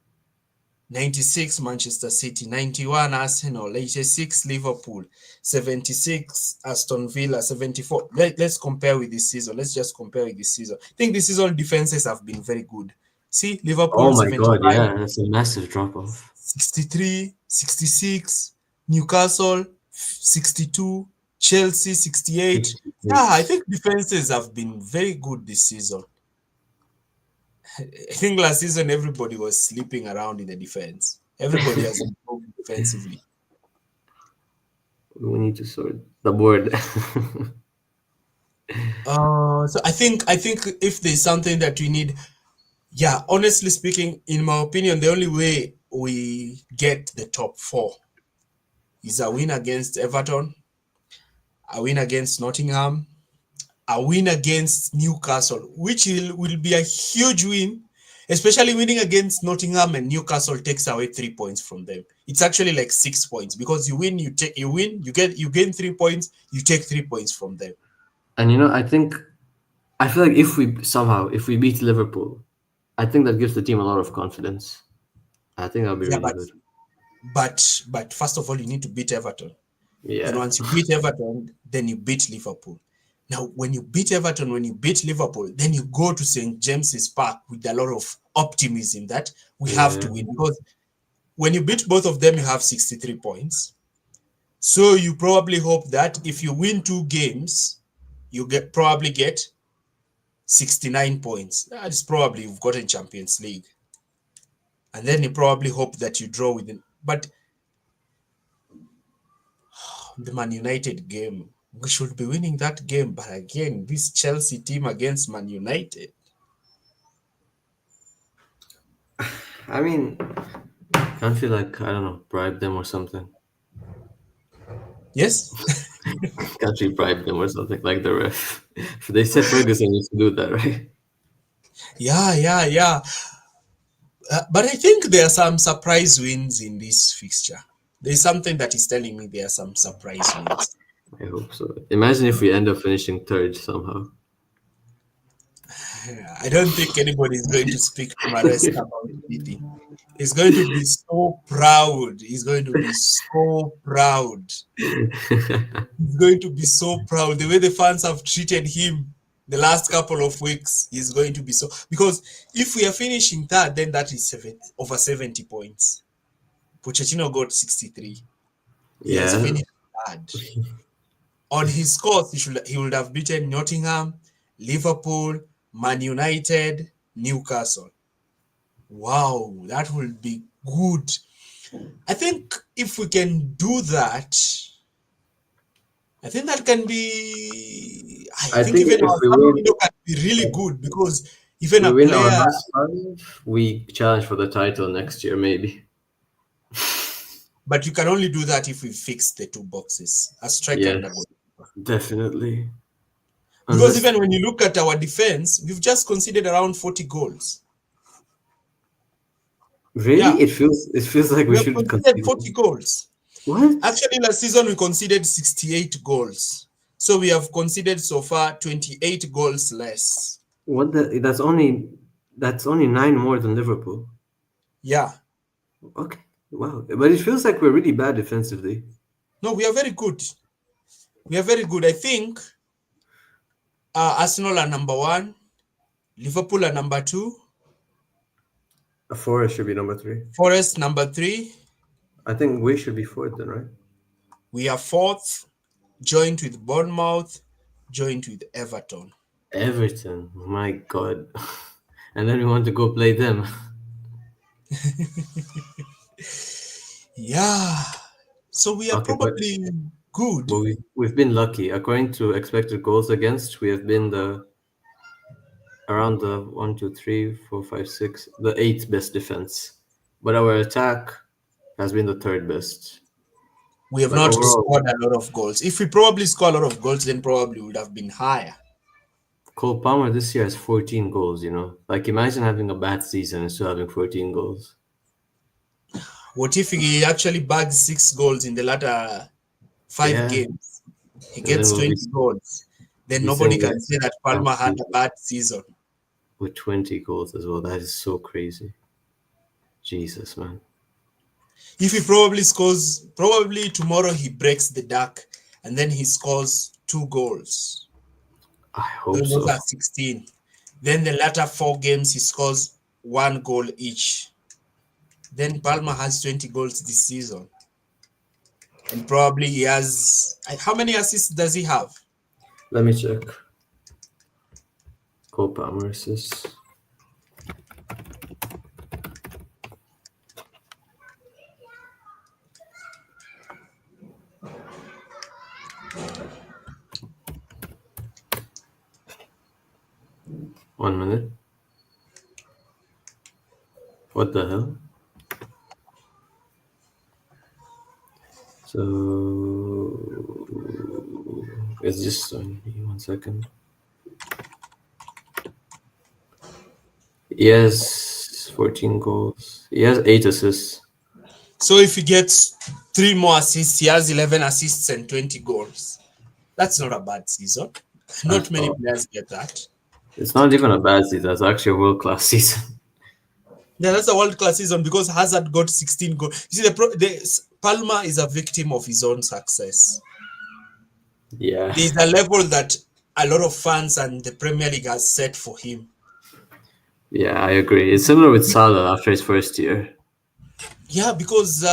96 Manchester City, 91 Arsenal, 86 Liverpool, 76 Aston Villa, 74. Let's compare with this season. Let's just compare with this season. I think this season defenses have been very good. See, Liverpool. Oh my god, yeah, that's a massive drop off. 63, 66, Newcastle, 62, Chelsea, 68. Yeah, I think defenses have been very good this season. I think last season everybody was sleeping around in the defense. Everybody has improved defensively. We need to sort the board. So I think if there's something that we need, yeah, honestly speaking, in my opinion, the only way we get the top 4 is a win against Everton, a win against Nottingham, a win against Newcastle, which will be a huge win, especially winning against Nottingham and Newcastle takes away 3 points from them. It's actually like 6 points because you win, you gain 3 points, you take 3 points from them. And you know, I feel like if we beat Liverpool, I think that gives the team a lot of confidence. I think that'll be really good. But first of all, you need to beat Everton. Yeah. And once you beat Everton, then you beat Liverpool. Now, when you beat Everton, when you beat Liverpool, then you go to St. James's Park with a lot of optimism that we have to win. Because when you beat both of them, you have 63 points. So you probably hope that if you win 2 games, you probably get 69 points. That is probably you've gotten Champions League. And then you probably hope that you draw with them. But the Man United game, we should be winning that game. But again, this Chelsea team against Man United. I mean, can't you like, I don't know, bribe them or something? Yes? Can't you bribe them or something like the ref? They said Ferguson used to do that, right? Yeah. But I think there are some surprise wins in this fixture. There's something that is telling me there are some surprise wins. I hope so. Imagine if we end up finishing third somehow. I don't think anybody is going to speak to Maresca about anything. He's going to be so proud. He's going to be so proud. He's going to be so proud. The way the fans have treated him the last couple of weeks, he's going to be so. Because if we are finishing third, then that is over 70 points. Pochettino got 63. He has Yeah. finished third. On his scores, he would have beaten Nottingham, Liverpool, Man United, Newcastle. Wow, that will be good. I think if we can do that, I think that can be. I think think even if our we sub win, window can be really good because even we a win our player. last 5, we challenge for the title next year, maybe. But you can only do that if we fix the 2 boxes, a striker and a Yes, goal. definitely. Because Unless, even when you look at our defense, we've just conceded around 40 goals. really, Yeah, it feels like we we have should conceded concede. 40 goals. What? Actually, last season we conceded 68 goals. So we have conceded so far 28 goals less. What the? That's only 9 more than Liverpool. Yeah. Okay, wow. But it feels like we're really bad defensively. No, we are very good. We are very good. I think Arsenal are number 1, Liverpool are number 2, Forest should be number 3. Forest number 3. I think we should be fourth then, right? We are 4th, joint with Bournemouth, joint with Everton. Everton, my God. And then we want to go play them. Yeah. So we are Okay, but probably good. we've been lucky. According to expected goals against, we have been around the 1, 2, 3, 4, 5, 6, the 8th best defense. But our attack has been the 3rd best. We have But not overall, scored a lot of goals. If we probably score a lot of goals, then probably would have been higher. Cole Palmer this year has 14 goals, you know? Like, imagine having a bad season and still having 14 goals. What if he actually bags 6 goals in the latter 5 Yeah. games? He And then gets we'll 20 goals. Then be nobody saying can that say that Palmer had a bad season. with 20 goals as well. That is so crazy. Jesus, man. If he probably tomorrow he breaks the duck and then he scores 2 goals. I hope Those so. are 16. Then the latter 4 games he scores 1 goal each. Then Palmer has 20 goals this season. And probably he has. How many assists does he have? Let me check. Cole Palmer assists. One minute. What the hell? So it's just 1 second. He has 14 goals. He has 8 assists. So if he gets 3 more assists, he has 11 assists and 20 goals. That's not a bad season. Not many players get that. It's not even a bad season. It's actually a world-class season. Yeah, that's a world-class season because Hazard got 16 goals. You see, Palmer is a victim of his own success. Yeah. There's a level that a lot of fans and the Premier League has set for him. Yeah, I agree. It's similar with Salah after his first year. Yeah, because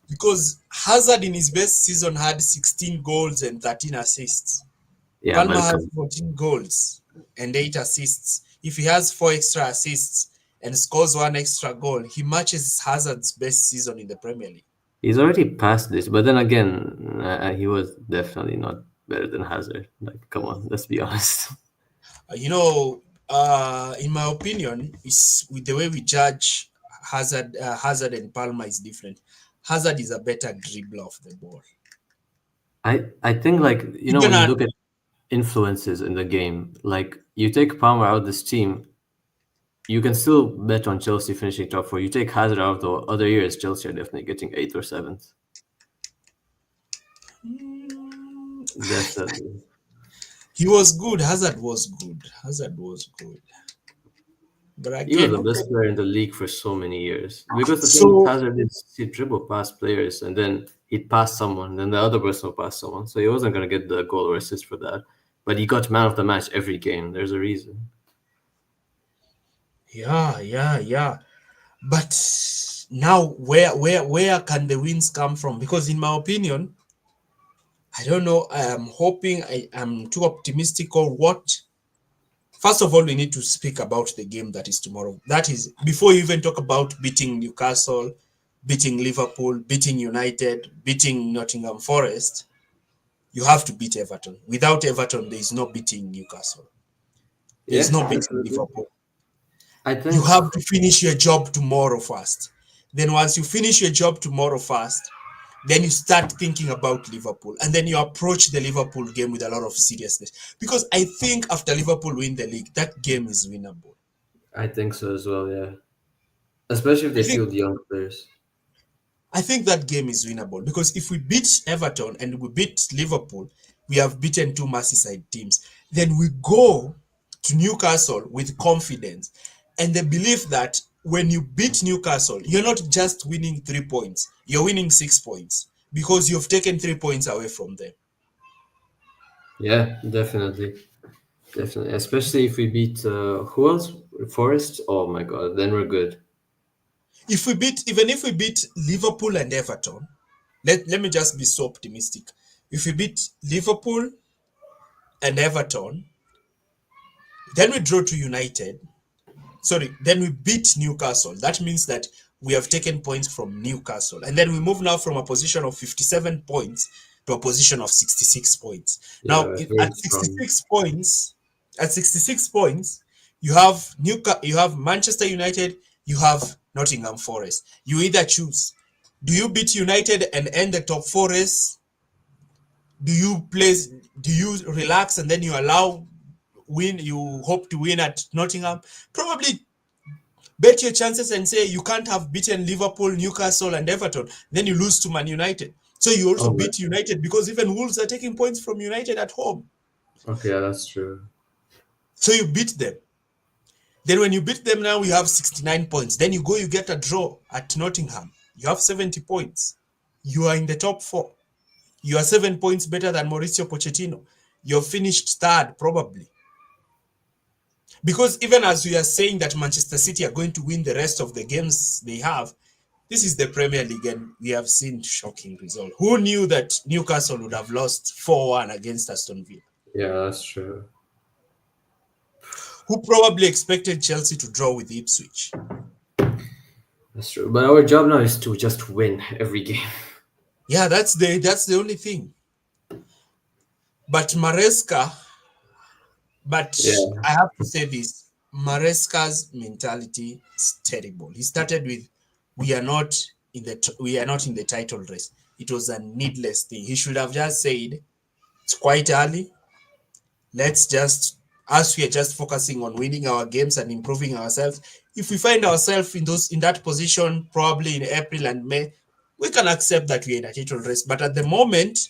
because Hazard in his best season had 16 goals and 13 assists. Yeah, Palmer but has 14 goals and 8 assists. If he has 4 extra assists and scores 1 extra goal, he matches Hazard's best season in the Premier League. he's already past this. But then again, he was definitely not better than Hazard. Like, come on, let's be honest. You know, in my opinion, is with the way we judge Hazard and Palmer is different. Hazard is a better dribbler of the ball. I think like Even when you at look at influences in the game, like you take Palmer out of this team, you can still bet on Chelsea finishing top four. You take Hazard out of the other years, Chelsea are definitely getting eighth or seventh. Definitely. he was good, Hazard was good. Hazard was good. But He was again, the okay. best player in the league for so many years. Because the thing with So Hazard is he'd dribble past players and then he'd pass someone, then the other person would pass someone. So he wasn't going to get the goal or assist for that. But he got man of the match every game. There's a reason. yeah. But now where can the wins come from? Because in my opinion, I don't know. I am hoping I am too optimistic or what. First of all, we need to speak about the game that is tomorrow. That is before you even talk about beating Newcastle, beating Liverpool, beating United, beating Nottingham Forest. You have to beat Everton. Without Everton, there is no beating Newcastle. There Yeah, is no beating definitely. Liverpool. I You think, have to finish your job tomorrow first. Then once you finish your job tomorrow first, then you start thinking about Liverpool, and then you approach the Liverpool game with a lot of seriousness. Because I think after Liverpool win the league, that game is winnable. I think so as well, yeah. Especially if I they think field young players. I think that game is winnable because if we beat Everton and we beat Liverpool, we have beaten two Merseyside teams. Then we go to Newcastle with confidence and the belief that when you beat Newcastle, you're not just winning 3 points, you're winning 6 points because you've taken 3 points away from them. Yeah, definitely. Definitely. Especially if we beat, who else? Forest? Oh my God, then we're good. Even if we beat Liverpool and Everton, let me just be so optimistic. If we beat Liverpool and Everton, then we draw to United, then we beat Newcastle. That means that we have taken points from Newcastle. And then we move now from a position of 57 points to a position of 66 points. Now, Yeah, very at strong. 66 points, you have Manchester United, you have Nottingham Forest. You either choose. Do you beat United and end the top four race? Do you relax and then you hope to win at Nottingham? Probably bet your chances and say you can't have beaten Liverpool, Newcastle, and Everton. Then you lose to Man United. So you also Oh, my. beat United because even Wolves are taking points from United at home. Okay, yeah, that's true. So you beat them. Then when you beat them now, you have 69 points. Then you get a draw at Nottingham. You have 70 points. You are in the top four. You are 7 points better than Mauricio Pochettino. You're finished third, probably. Because even as we are saying that Manchester City are going to win the rest of the games they have, this is the Premier League and we have seen shocking results. Who knew that Newcastle would have lost 4-1 against Aston Villa? Yeah, that's true. Who probably expected Chelsea to draw with Ipswich? That's true. But our job now is to just win every game. Yeah, that's the only thing. But Yeah. I have to say this, Maresca's mentality is terrible. He started with we are not in the title race. It was a needless thing. He should have just said it's quite early. Let's just, as we are just focusing on winning our games and improving ourselves, if we find ourselves in that position probably in April and May, we can accept that we're in a title race. But at the moment,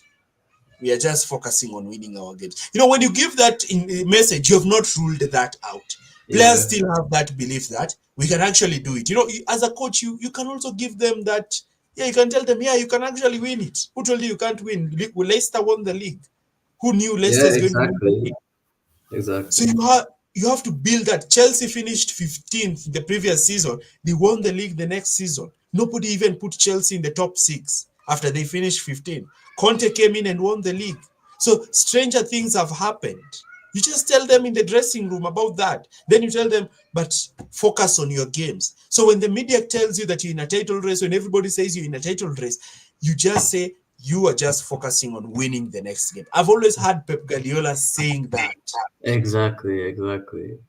we are just focusing on winning our games. When you give that in message, you have not ruled that out. Players Yeah. still have that belief that we can actually do it. As a coach, you can also give them that. Yeah, you can tell them, yeah, you can actually win it. Who told you can't win? Leicester won the league. Who knew Leicester Yeah, is going to win the exactly. league? So Exactly. you have to build that. Chelsea finished 15th the previous season. They won the league the next season. Nobody even put Chelsea in the top six after they finished 15. Conte came in and won the league. So stranger things have happened. You just tell them in the dressing room about that. Then you tell them, but focus on your games. So when the media tells you that you're in a title race, when everybody says you're in a title race, you just say you are just focusing on winning the next game. I've always had Pep Guardiola saying that. Exactly, exactly.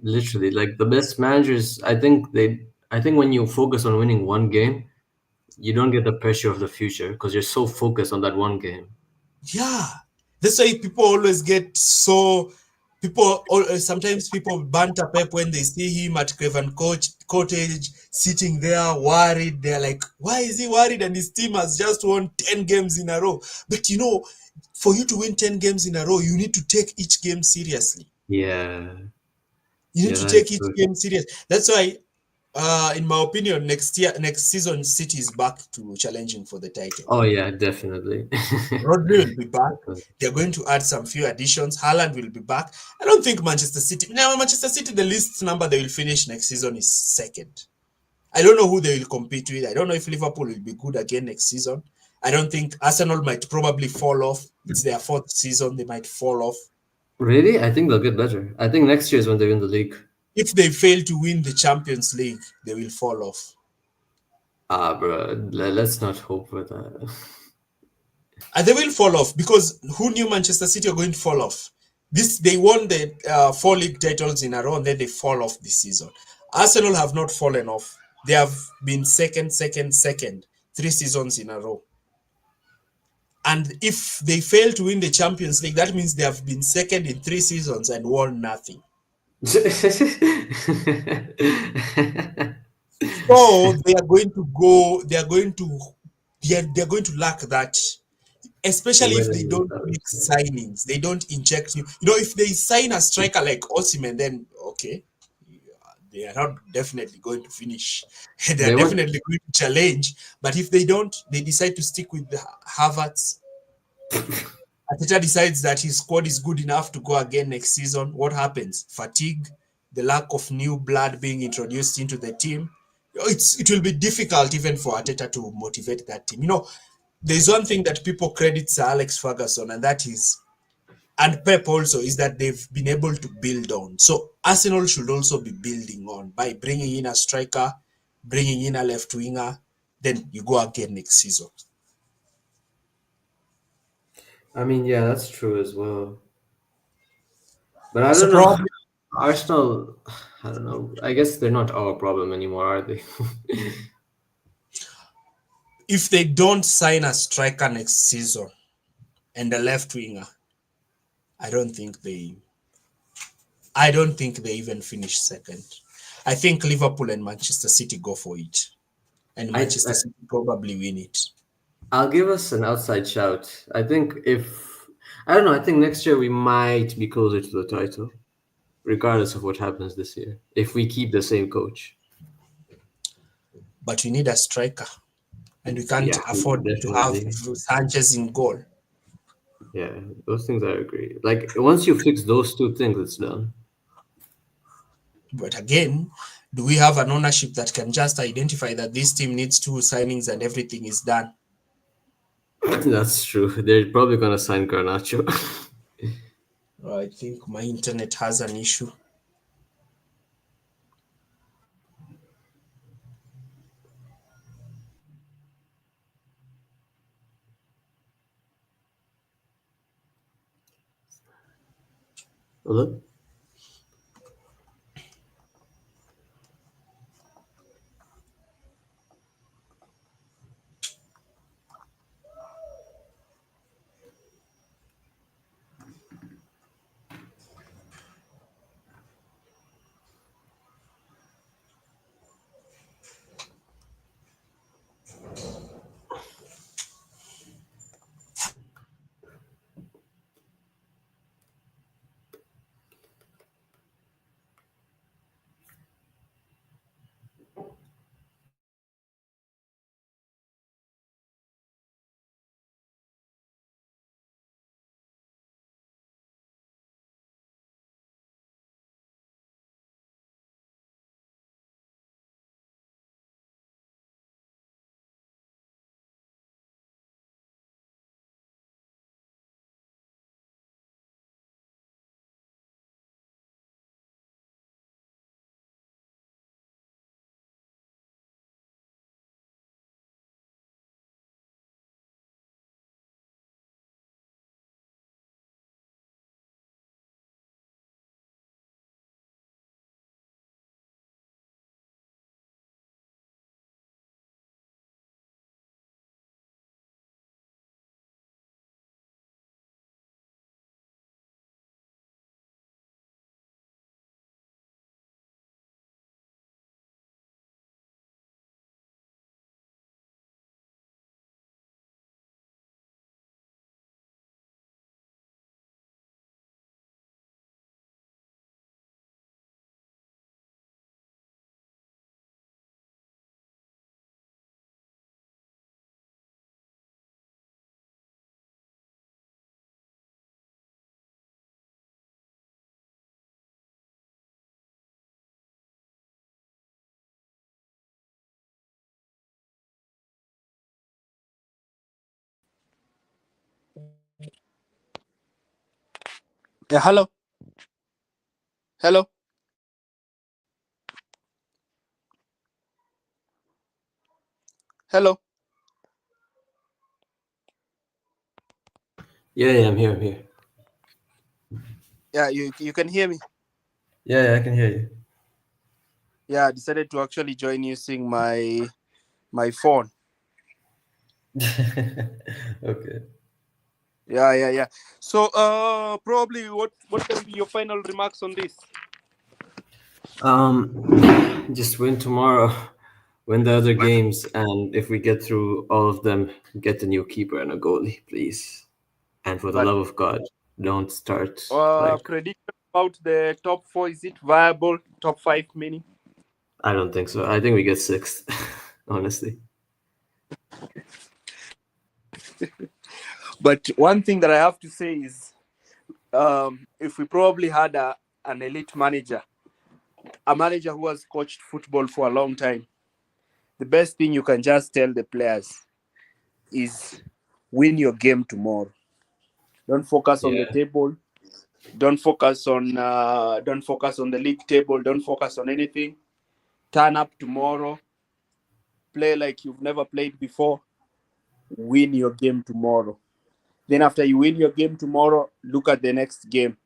Literally, like the best managers, I think when you focus on winning one game, you don't get the pressure of the future because you're so focused on that one game. Yeah, that's why people always get so. Sometimes people banter Pep when they see him at Craven Cottage sitting there worried. They're like, why is he worried? And his team has just won 10 games in a row. But for you to win 10 games in a row, you need to take each game seriously. Yeah, You need yeah, to that is take each true. game serious. That's why, in my opinion, next season, City is back to challenging for the title. Oh yeah, definitely. Rodri will be back. Definitely. They're going to add some few additions. Haaland will be back. I don't think Manchester City. Now, Manchester City, the least number they will finish next season is second. I don't know who they will compete with. I don't know if Liverpool will be good again next season. I don't think Arsenal might probably fall off. It's their fourth season. They might fall off. Really? I think they'll get better. I think next year is when they win the league. If they fail to win the Champions League, they will fall off. Ah, bro, let's not hope for that. And they will fall off because who knew Manchester City are going to fall off? They won the four league titles in a row and then they fall off this season. Arsenal have not fallen off. They have been second, 3 seasons in a row. And if they fail to win the Champions League, that means they have been second in 3 seasons and won nothing. So they are going to go. They're going to lack that, especially if they Winning don't make mentality. signings, they don't inject you. If they sign a striker like Osimhen, then okay, they are not definitely going to finish. They are They want. definitely going to challenge. But if they don't, they decide to stick with the Havertz. Ateta decides that his squad is good enough to go again next season. What happens? Fatigue, the lack of new blood being introduced into the team. It will be difficult even for Ateta to motivate that team. There's one thing that people credit Sir Alex Ferguson, and that is, and Pep also, is that they've been able to build on. So Arsenal should also be building on by bringing in a striker, bringing in a left winger. Then you go again next season. I mean, yeah, that's true as well. But I So don't know. probably Arsenal, I don't know. I guess they're not our problem anymore, are they? if they don't sign a striker next season and a left winger, I don't think they I don't think they even finish second. I think Liverpool and Manchester City go for it. And I, Manchester City probably win it. I'll give us an outside shout. I think if I don't know, I think next year we might be closer to the title, regardless of what happens this year. If we keep the same coach, But we need a striker. And we can't yeah, afford to have definitely. Sanchez in goal. Yeah, those things I agree. Like once you fix those two things, it's done. But again, do we have an ownership that can just identify that this team needs two signings and everything is done? That's true. They're probably gonna sign Garnacho. I think my internet has an issue. Hello? Yeah, hello. Hello. Hello. Yeah, I'm here. I'm here. Yeah, you can hear me. Yeah, I can hear you. Yeah, I decided to actually join using my phone. Okay. Yeah. So probably what can be your final remarks on this? Just win tomorrow, win the other games, and if we get through all of them, get a new keeper and a goalie, please. And for the But love of God, don't start like prediction about the top four, is it viable? Top five meaning? I don't think so. I think we get sixth, honestly. But one thing that I have to say is if we probably had an elite manager, a manager who has coached football for a long time, the best thing you can just tell the players is win your game tomorrow. Don't focus on the Yeah. table. Don't focus on the league table. Don't focus on anything. Turn up tomorrow. Play like you've never played before. Win your game tomorrow. Then after you win your game tomorrow, look at the next game.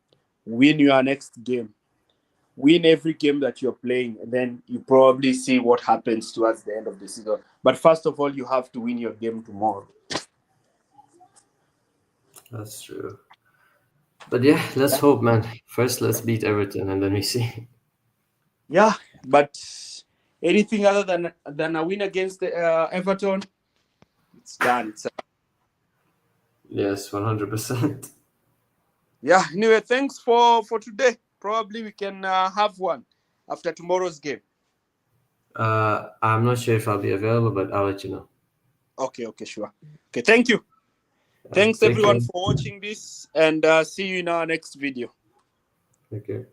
Win your next game. Win every game that you're playing, and then you probably see what happens towards the end of the season. But first of all, you have to win your game tomorrow. That's true. But yeah, let's hope, man. First, let's beat Everton, and then we see. Yeah, but anything other than a win against Everton, it's done. Yes, 100%. Yeah. Anyway, thanks for today. Probably we can have one after tomorrow's game. I'm not sure if I'll be available, but I'll let you know. Okay, sure. Okay, thank you. Thanks Take care. everyone for watching this, and see you in our next video. Okay.